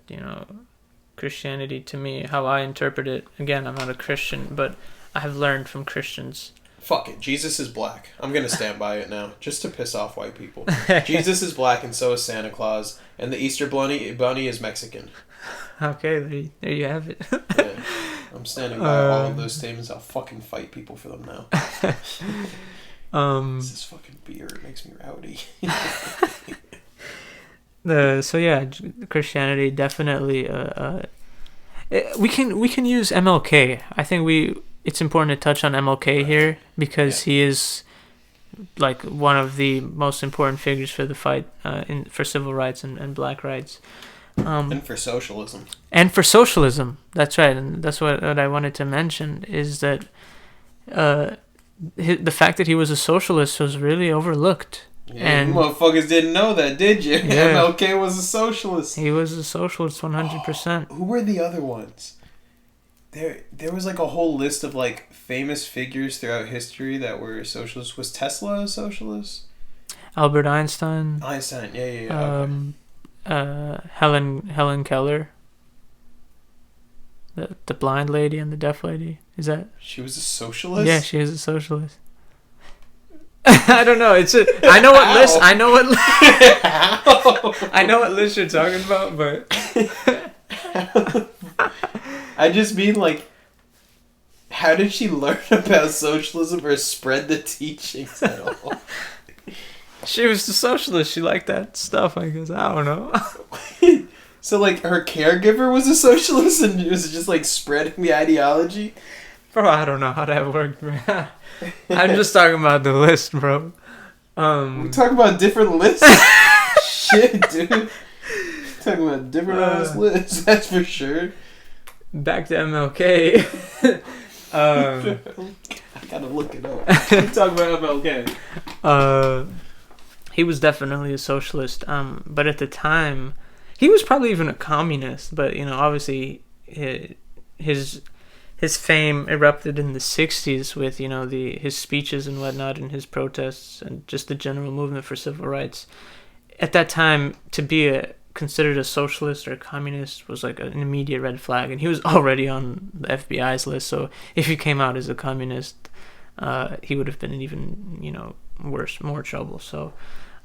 Christianity to me, how I interpret it. Again, I'm not a Christian, but I have learned from Christians. Fuck it. Jesus is black. I'm going to stand by it now, just to piss off white people. Jesus is black and so is Santa Claus. And the Easter bunny is Mexican. Okay, there you have it. Yeah, I'm standing by all of those statements. I'll fucking fight people for them now. This fucking beer, it makes me rowdy. Christianity definitely. We can use MLK. I think it's important to touch on MLK here because he is like one of the most important figures for the fight for civil rights and black rights. And for socialism. That's right, and that's what I wanted to mention is that the fact that he was a socialist was really overlooked. Yeah, and you motherfuckers didn't know that, did you? Yeah. MLK was a socialist. He was a socialist, 100%. Who were the other ones? There was like a whole list of like famous figures throughout history that were socialists. Was Tesla a socialist? Albert Einstein. Yeah. Okay. Helen Keller. The blind lady and the deaf lady. Is that? She was a socialist? Yeah, she is a socialist. I don't know. I know what list. I know what. I know what list you're talking about, but. I just mean like, how did she learn about socialism or spread the teachings at all? She was a socialist. She liked that stuff, I guess. I don't know. So like her caregiver was a socialist and it was just like spreading the ideology? Bro, I don't know how that worked, man. I'm just talking about the list, bro. We talk about different lists? Shit, dude. Talking about different lists, that's for sure. Back to MLK. I gotta look it up. We talk about MLK. He was definitely a socialist, but at the time, he was probably even a communist, but, obviously his fame erupted in the 60s with, his speeches and whatnot and his protests and just the general movement for civil rights. At that time, to be considered a socialist or a communist was like an immediate red flag, and he was already on the FBI's list, so if he came out as a communist, he would have been in even, more trouble. So,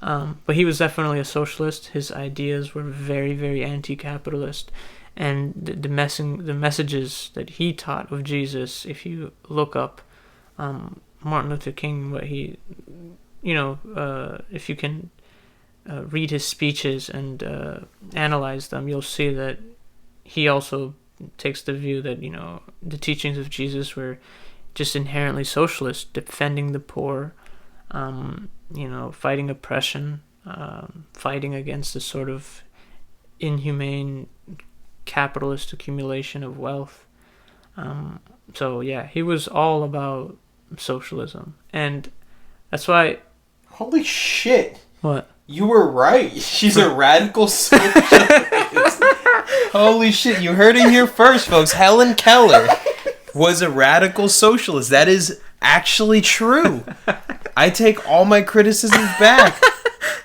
but he was definitely a socialist. His ideas were very, very anti-capitalist. And the messages that he taught of Jesus, if you look up Martin Luther King, what he, if you can read his speeches and analyze them, you'll see that he also takes the view that, the teachings of Jesus were just inherently socialist, defending the poor, fighting oppression, fighting against this sort of inhumane capitalist accumulation of wealth. So yeah, he was all about socialism, and that's why. Holy shit! What? You were right. She's a radical socialist. Holy shit! You heard it here first, folks. Helen Keller was a radical socialist. That is actually true. I take all my criticisms back.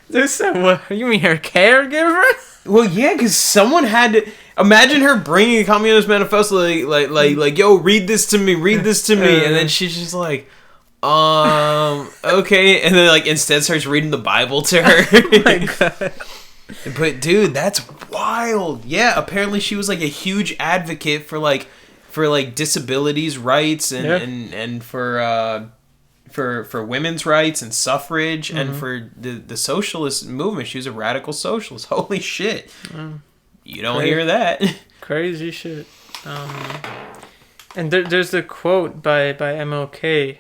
What? You mean her caregiver? Well, yeah, because someone had to. Imagine her bringing a Communist Manifesto, like, yo, read this to me, and then she's just like, okay, and then like instead starts reading the Bible to her. Oh my God. But dude, that's wild. Yeah, apparently she was like a huge advocate for disabilities rights and for women's rights and suffrage and for the socialist movement. She was a radical socialist. Holy shit. You don't hear that. Crazy shit. And there's the quote by MLK.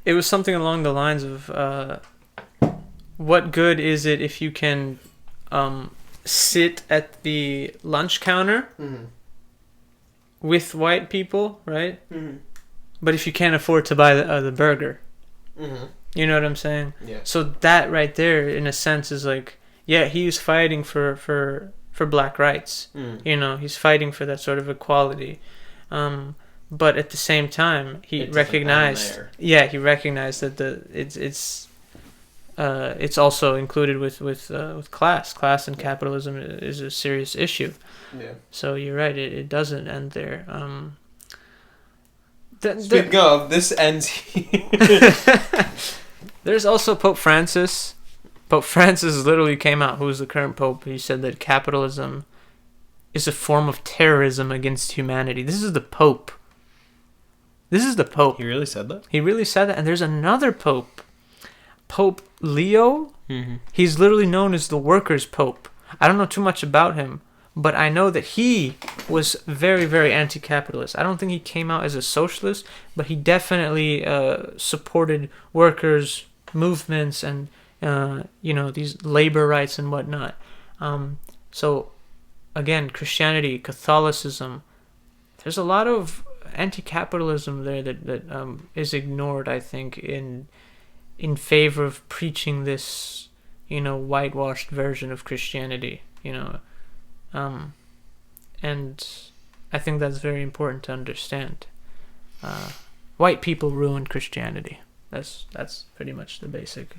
It was something along the lines of, what good is it if you can sit at the lunch counter with white people, right? Mm-hmm. But if you can't afford to buy the burger. Mm-hmm. You know what I'm saying? Yeah. So that right there, in a sense, is like, yeah, he's fighting for black rights. He's fighting for that sort of equality. But at the same time, he recognized, he recognized that it's it's also included with class and capitalism is a serious issue. Yeah. So you're right. It doesn't end there. Speaking of, this ends here. There's also Pope Francis. Pope Francis literally came out, who's the current pope. He said that capitalism is a form of terrorism against humanity. This is the Pope. This is the Pope. He really said that? He really said that. And there's another Pope. Pope Leo. Mm-hmm. He's literally known as the workers' Pope. I don't know too much about him, but I know that he was very, very anti-capitalist. I don't think he came out as a socialist, but he definitely supported workers' movements and these labor rights and whatnot. So again, Christianity, Catholicism, there's a lot of anti-capitalism there that is ignored, I think, in favor of preaching this, whitewashed version of Christianity, and I think that's very important to understand. White people ruined Christianity. That's pretty much the basic.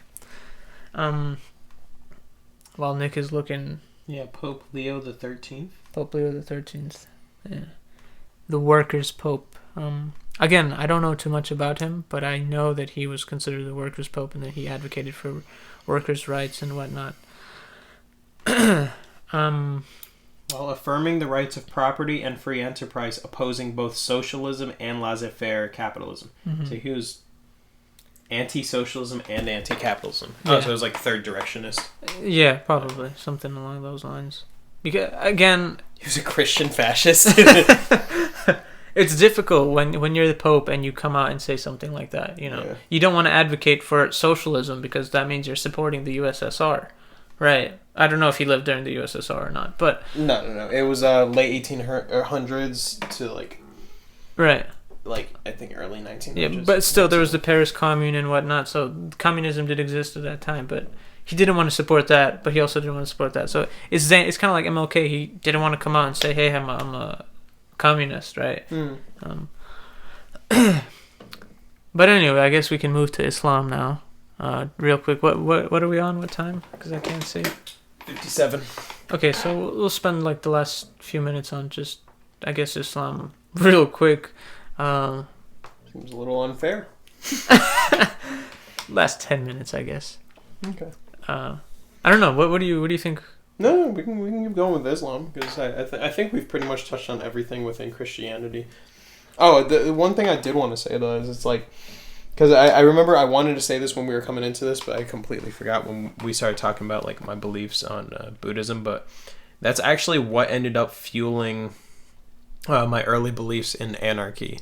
While Nick is looking... Yeah, Pope Leo the 13th. Pope Leo the 13th. Yeah. The workers' pope. Again, I don't know too much about him, but I know that he was considered the workers' pope and that he advocated for workers' rights and whatnot. While affirming the rights of property and free enterprise, opposing both socialism and laissez-faire capitalism. Mm-hmm. So he was anti-socialism and anti-capitalism. Yeah. Oh, so it was like third directionist. Yeah, probably. Something along those lines. Because, again... He was a Christian fascist. It's difficult when you're the Pope and you come out and say something like that, Yeah. You don't want to advocate for socialism because that means you're supporting the USSR, right? I don't know if he lived during the USSR or not, but... No. It was late 1800s to Right. I think early 1900s. Yeah, but still there was the Paris Commune and whatnot, so communism did exist at that time, but he didn't want to support that, but he also didn't want to support that. So it's kind of like MLK. He didn't want to come out and say, hey, I'm a communist, right? But anyway, I guess we can move to Islam now. Real quick, what are we on? What time? Because I can't see. 57. Okay, so we'll spend the last few minutes on just, I guess, Islam real quick. Seems a little unfair. Last 10 minutes, I guess. Okay. I don't know. What do you think? No, we can keep going with Islam because I think we've pretty much touched on everything within Christianity. Oh, the one thing I did want to say though is it's because I remember I wanted to say this when we were coming into this, but I completely forgot when we started talking about my beliefs on Buddhism. But that's actually what ended up fueling my early beliefs in anarchy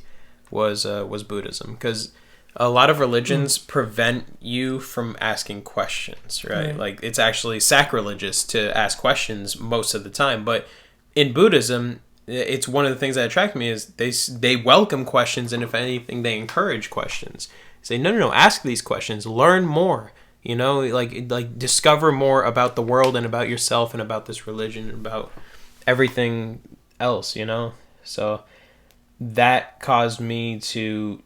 was Buddhism, because a lot of religions prevent you from asking questions, right? Right. It's actually sacrilegious to ask questions most of the time. But in Buddhism, it's one of the things that attract me is they welcome questions, and if anything, they encourage questions. Say, no, ask these questions, learn more, discover more about the world and about yourself and about this religion and about everything else, So that caused me to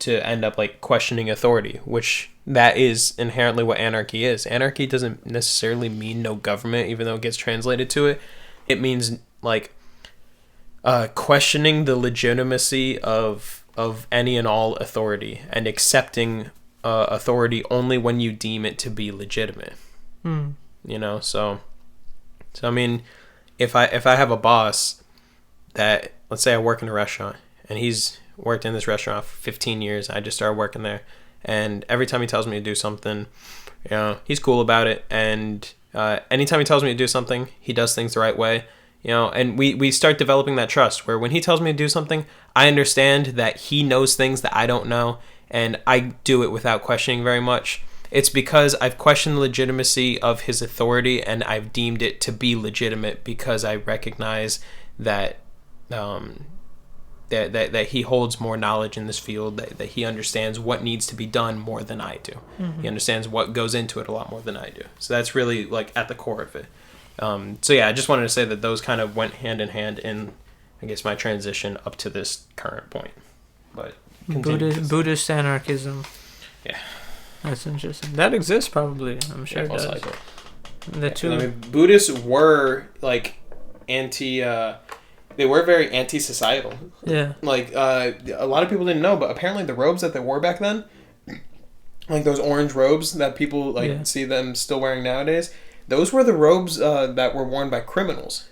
end up questioning authority, which that is inherently what anarchy is. Anarchy doesn't necessarily mean no government, even though it gets translated to it. It means questioning the legitimacy of any and all authority and accepting authority only when you deem it to be legitimate. So I mean, if I have a boss that, let's say I work in a restaurant and he's worked in this restaurant for 15 years. I just started working there. And every time he tells me to do something, he's cool about it. And anytime he tells me to do something, he does things the right way. And we start developing that trust where when he tells me to do something, I understand that he knows things that I don't know. And I do it without questioning very much. It's because I've questioned the legitimacy of his authority and I've deemed it to be legitimate because I recognize that that he holds more knowledge in this field, that he understands what needs to be done more than I do. He understands what goes into it a lot more than I do. So that's really at the core of it. So yeah, I just wanted to say that those kind of went hand in hand in, I guess, my transition up to this current point. But Buddhist anarchism. Yeah. That's interesting. That exists probably. I'm sure it most does. likely. The two. I mean, Buddhists were like anti. They were very anti-societal. Yeah. Like a lot of people didn't know, but apparently the robes that they wore back then, like those orange robes that people see them still wearing nowadays, those were the robes that were worn by criminals.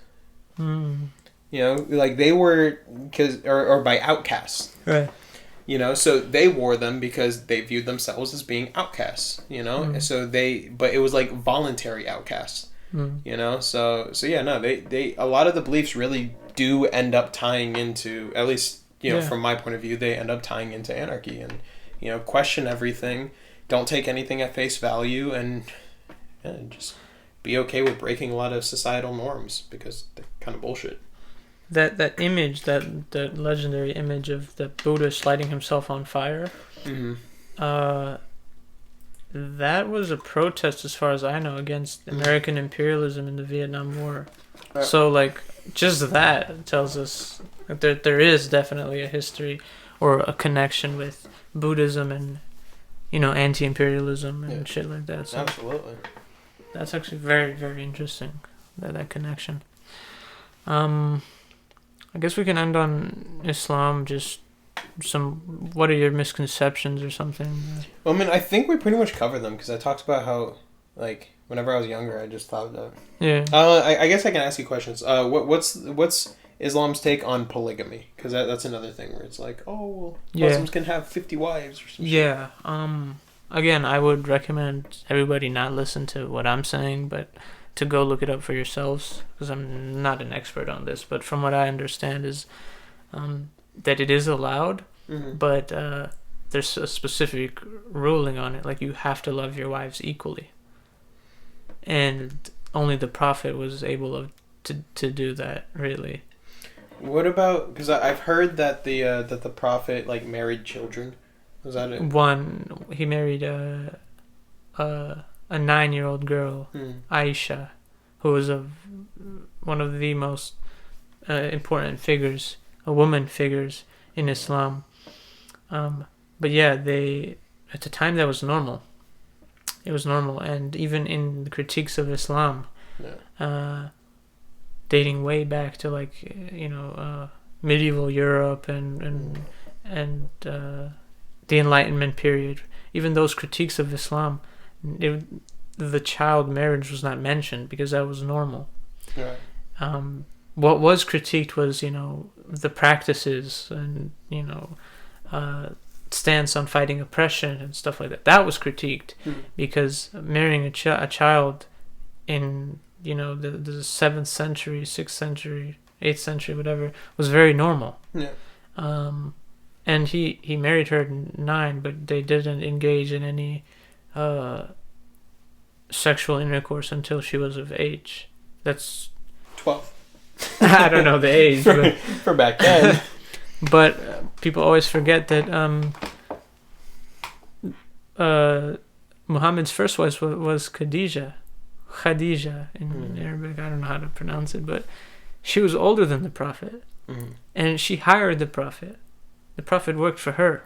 Mm. You know, like they were or by outcasts. Right. You know, so they wore them because they viewed themselves as being outcasts. You know, and so but it was like voluntary outcasts. You know, so yeah, no, they a lot of the beliefs really do end up tying into, at least from my point of view, they end up tying into anarchy. And question everything, don't take anything at face value, and just be okay with breaking a lot of societal norms because they're kind of bullshit. That image, that legendary image of the Buddha lighting himself on fire, that was a protest, as far as I know, against American imperialism in the Vietnam War. So, like, just that tells us that there is definitely a history or a connection with Buddhism and, anti-imperialism and shit like that. So absolutely. That's actually very, very interesting, that connection. I guess we can end on Islam, just what are your misconceptions or something? Well, I mean, I think we pretty much covered them because I talked about how, like, whenever I was younger, I just thought that. Yeah. I guess I can ask you questions. What's Islam's take on polygamy? Because that's another thing where it's like, oh, well, Muslims can have 50 wives or something. Yeah. Again, I would recommend everybody not listen to what I'm saying, but to go look it up for yourselves, because I'm not an expert on this, but from what I understand is that it is allowed, but there's a specific ruling on it, like you have to love your wives equally, and only the Prophet was able to do that, really. What about, because I've heard that the Prophet like married children. Was that it? One, he married a 9-year-old girl, Aisha, who was one of the most important figures, woman figures in Islam. But yeah, at the time that was normal. It was normal, and even in the critiques of Islam, dating way back to medieval Europe and the Enlightenment period, even those critiques of Islam, the child marriage was not mentioned because that was normal. Right. What was critiqued was, the practices and, stance on fighting oppression and stuff like that. That was critiqued because marrying a child in, the 7th century, 6th century, 8th century, whatever, was very normal. Yeah. And he married her at 9, but they didn't engage in any sexual intercourse until she was of age. That's 12. I don't know the age for back then. But people always forget that Muhammad's first wife was Khadija in Arabic. I don't know how to pronounce it, but she was older than the Prophet, and she hired the Prophet. The Prophet worked for her.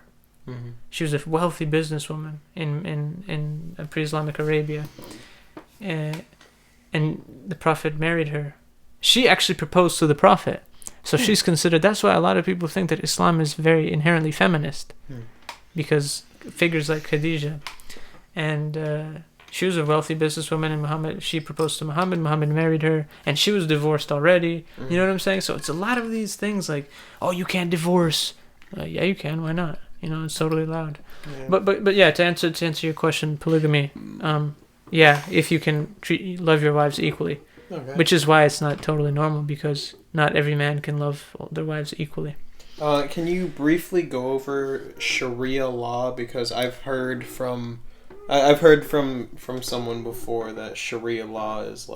She was a wealthy businesswoman in pre-Islamic Arabia, and the Prophet married her. She actually proposed to the Prophet, so she's considered. That's why a lot of people think that Islam is very inherently feminist, because figures like Khadija, and she was a wealthy businesswoman, and she proposed to Muhammad. Muhammad married her, and she was divorced already. You know what I'm saying? So it's a lot of these things like, oh, you can't divorce. Yeah, you can. Why not? It's totally allowed. Yeah. But yeah, to answer your question, polygamy. If you can love your wives equally, which is why it's not totally normal, because not every man can love their wives equally. Can you briefly go over Sharia law, because I've heard from someone before that Sharia law is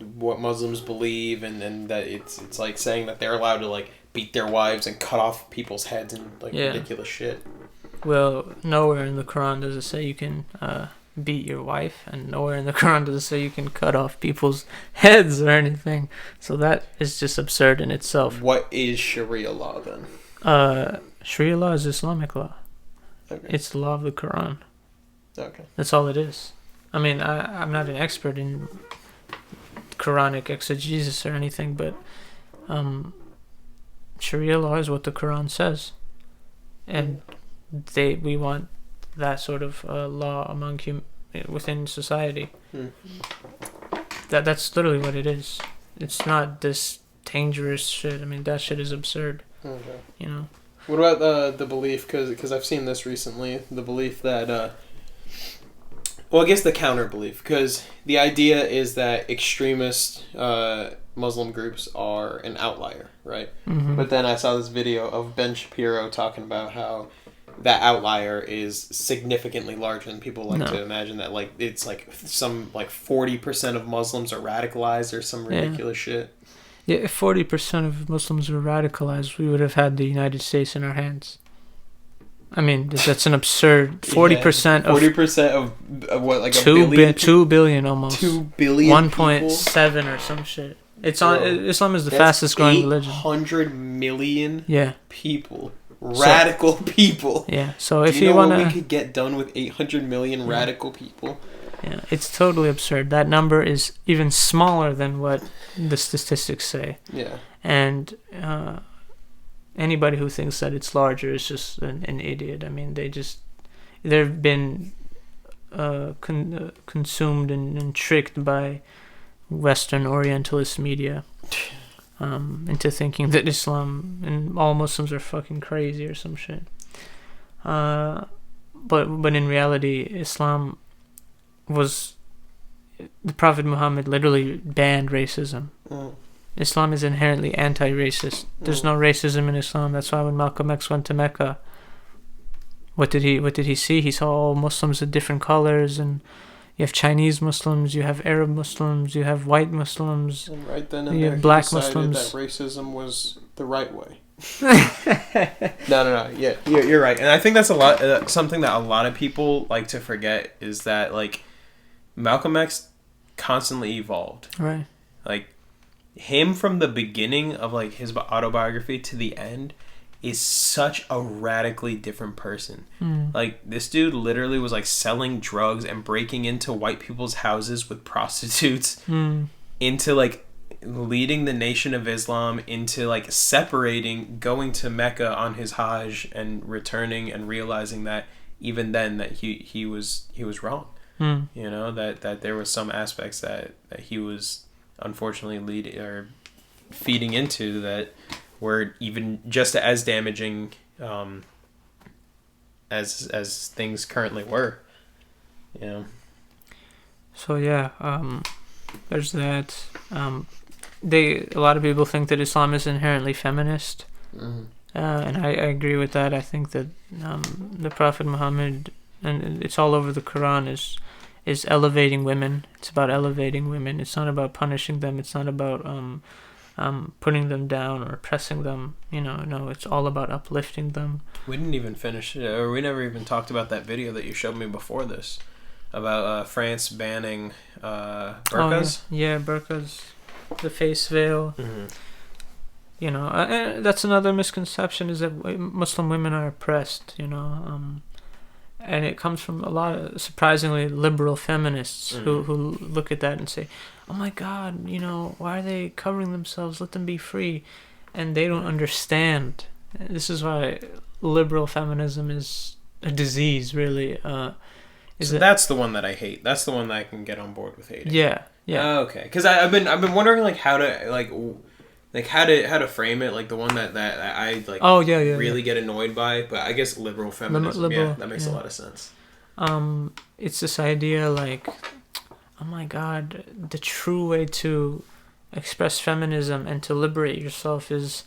what Muslims believe, and that it's like saying that they're allowed to like beat their wives and cut off people's heads and ridiculous shit. Well, nowhere in the Quran does it say you can beat your wife, and nowhere in the Quran does it say you can cut off people's heads or anything. So that is just absurd in itself. What is Sharia law then? Sharia law is Islamic law. Okay. It's the law of the Quran. Okay. That's all it is. I mean, I'm not an expert in Quranic exegesis or anything, but Sharia law is what the Quran says, and we want that sort of law among within society. That's literally what it is. It's not this dangerous shit. I mean, that shit is absurd. Okay. You know. What about the belief? Because I've seen this recently. The belief that. Well, I guess the counter belief, because the idea is that extremist Muslim groups are an outlier, right? Mm-hmm. But then I saw this video of Ben Shapiro talking about how that outlier is significantly larger than people like to imagine. That like it's like some like 40% of Muslims are radicalized or some ridiculous shit. Yeah, if 40% of Muslims were radicalized, we would have had the United States in our hands. I mean, that's an absurd 40% 40% of what, like 2 billion almost 2 billion 1.7 or some shit. It's on Islam is the fastest growing religion. 800 million people, radical people. Yeah. So if you know want to, what we could get done with 800 million radical people. Yeah, it's totally absurd. That number is even smaller than what the statistics say. Yeah. And anybody who thinks that it's larger is just an idiot. I mean, they've been consumed and tricked by Western Orientalist media into thinking that Islam and all Muslims are fucking crazy or some shit. But in reality, Islam the Prophet Muhammad literally banned racism. Islam is inherently anti-racist. There's no racism in Islam. That's why when Malcolm X went to Mecca, what did he see? He saw all Muslims of different colors, and you have Chinese Muslims, you have Arab Muslims, you have white Muslims, and right then and you have black Muslims. That racism was the right way. No. Yeah, you're right, and I think that's something that a lot of people like to forget is that like Malcolm X constantly evolved. Right. Like him from the beginning of like his autobiography to the end is such a radically different person. Like this dude literally was like selling drugs and breaking into white people's houses with prostitutes into like leading the Nation of Islam, into like separating, going to Mecca on his Hajj and returning and realizing that even then that he was wrong. You know, that there was some aspects that he was unfortunately leading or feeding into that were even just as damaging as things currently were. You know. So there's that. A lot of people think that Islam is inherently feminist, and I agree with that. I think that the Prophet Muhammad, and it's all over the Quran, is elevating women. It's about elevating women. It's not about punishing them. It's not about putting them down or oppressing them. No, it's all about uplifting them. We didn't even finish it, or we never even talked about that video that you showed me before this about France banning burqas. Oh, yeah, burqas, the face veil. That's another misconception, is that Muslim women are oppressed. And it comes from a lot of surprisingly liberal feminists who look at that and say, oh my God, why are they covering themselves? Let them be free. And they don't understand. This is why liberal feminism is a disease, really. That's the one that I hate. That's the one that I can get on board with hating. Yeah. Oh, okay. Because I've been wondering like how to frame it, like the one that I like. Oh yeah. Really get annoyed by, but I guess liberal feminism. That makes a lot of sense. It's this idea like, oh my God, the true way to express feminism and to liberate yourself is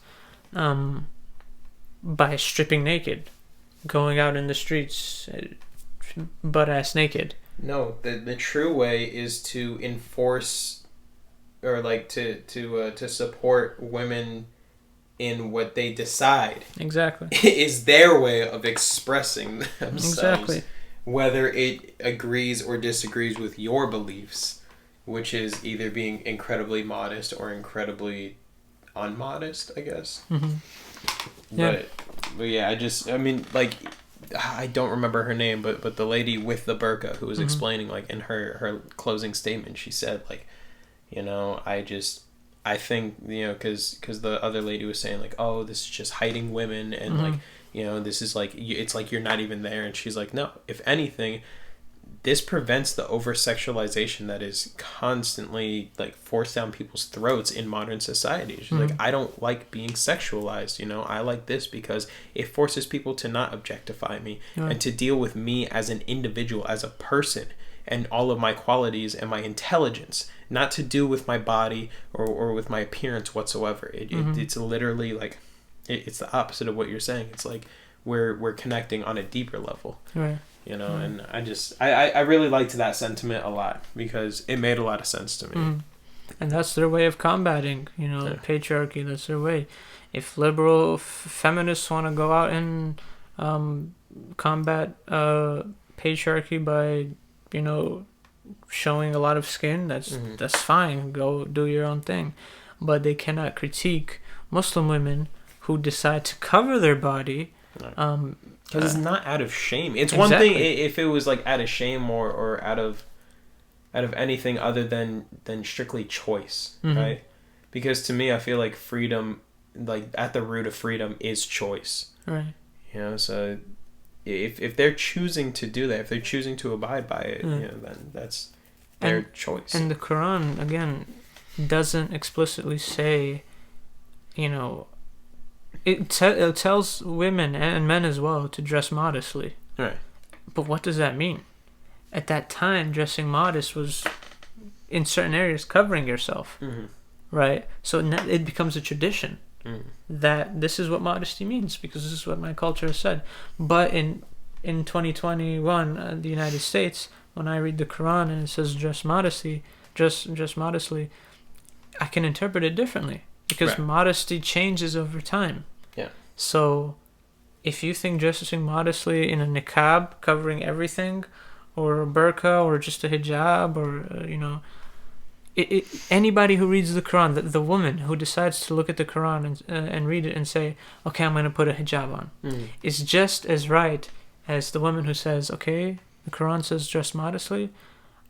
by stripping naked, going out in the streets, butt ass naked. No, the true way is to enforce, or like to support women in what they decide. Exactly. Is their way of expressing themselves. Exactly. Whether it agrees or disagrees with your beliefs, which is either being incredibly modest or incredibly unmodest, I guess. Yeah. But yeah, I don't remember her name, but the lady with the burqa who was explaining, like, in her closing statement, she said, like, you know, I think, you know, because the other lady was saying, like, oh, this is just hiding women, and like, you know, this is like, it's like you're not even there. And she's like, no, if anything, this prevents the over sexualization that is constantly like forced down people's throats in modern society. She's like, I don't like being sexualized, you know, I like this because it forces people to not objectify me and to deal with me as an individual, as a person, and all of my qualities and my intelligence, not to do with my body or with my appearance whatsoever. It's literally like, it's the opposite of what you're saying. It's like we're connecting on a deeper level. Right. You know, and I really liked that sentiment a lot because it made a lot of sense to me. And that's their way of combating, you know, patriarchy. That's their way. If liberal feminists want to go out and combat patriarchy by, you know, showing a lot of skin, that's fine. Go do your own thing. But they cannot critique Muslim women who decide to cover their body. Because it's not out of shame. It's one thing if it was like out of shame or out of anything other than strictly choice, right? Because to me, I feel like freedom, like at the root of freedom, is choice. Right. You know, so if they're choosing to do that, if they're choosing to abide by it, you know, then that's their choice. And the Quran, again, doesn't explicitly say, you know, it tells women and men as well to dress modestly. Right. But what does that mean? At that time, dressing modest was, in certain areas, covering yourself. Right? So it becomes a tradition that this is what modesty means because this is what my culture has said. But in 2021, the United States, when I read the Quran and it says dress modestly, I can interpret it differently. Because modesty changes over time. Yeah. So, if you think dressing modestly in a niqab, covering everything, or a burqa, or just a hijab, or, you know, anybody who reads the Quran, the woman who decides to look at the Quran and read it and say, okay, I'm going to put a hijab on, is just as right as the woman who says, okay, the Quran says dress modestly,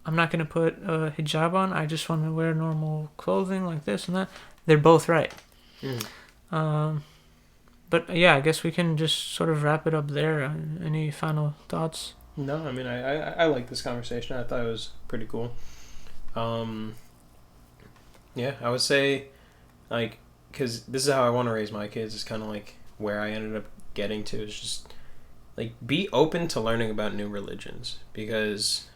I'm not going to put a hijab on, I just want to wear normal clothing like this and that. They're both right. But yeah, I guess we can just sort of wrap it up there. Any final thoughts? No, I mean, I like this conversation. I thought it was pretty cool. Yeah, I would say, like, because this is how I want to raise my kids. It's kind of like where I ended up getting to is just, like, be open to learning about new religions because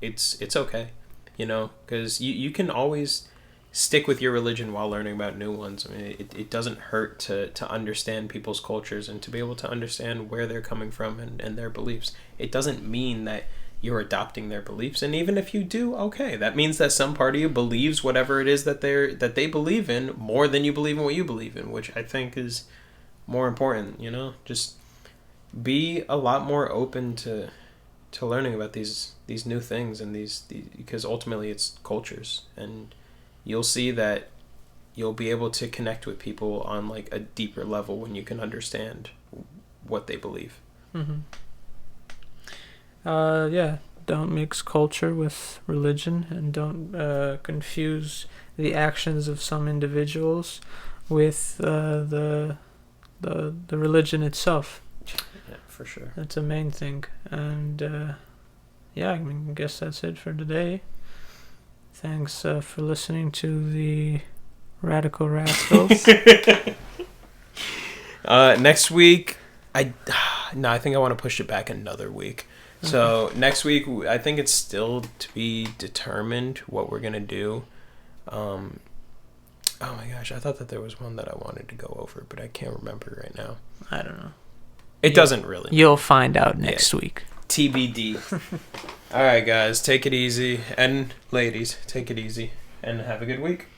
it's okay, you know, because you can always stick with your religion while learning about new ones. I mean, it doesn't hurt to understand people's cultures and to be able to understand where they're coming from and their beliefs. It doesn't mean that you're adopting their beliefs, and even if you do, okay, that means that some part of you believes whatever it is that they believe in more than you believe in what you believe in, which I think is more important. You know, just be a lot more open to learning about these new things and these because ultimately it's cultures, and you'll see that you'll be able to connect with people on like a deeper level when you can understand what they believe. Yeah, don't mix culture with religion, and don't confuse the actions of some individuals with the religion itself. Yeah, for sure. That's the main thing. And yeah, I mean, I guess that's it for today. Thanks for listening to the Radical Rascals. Next week, I think I want to push it back another week. So next week, I think it's still to be determined what we're gonna do. Oh my gosh, I thought that there was one that I wanted to go over, but I can't remember right now. I don't know. It doesn't really matter. You'll find out next week. TBD. All right, guys, take it easy. And ladies, take it easy. And have a good week.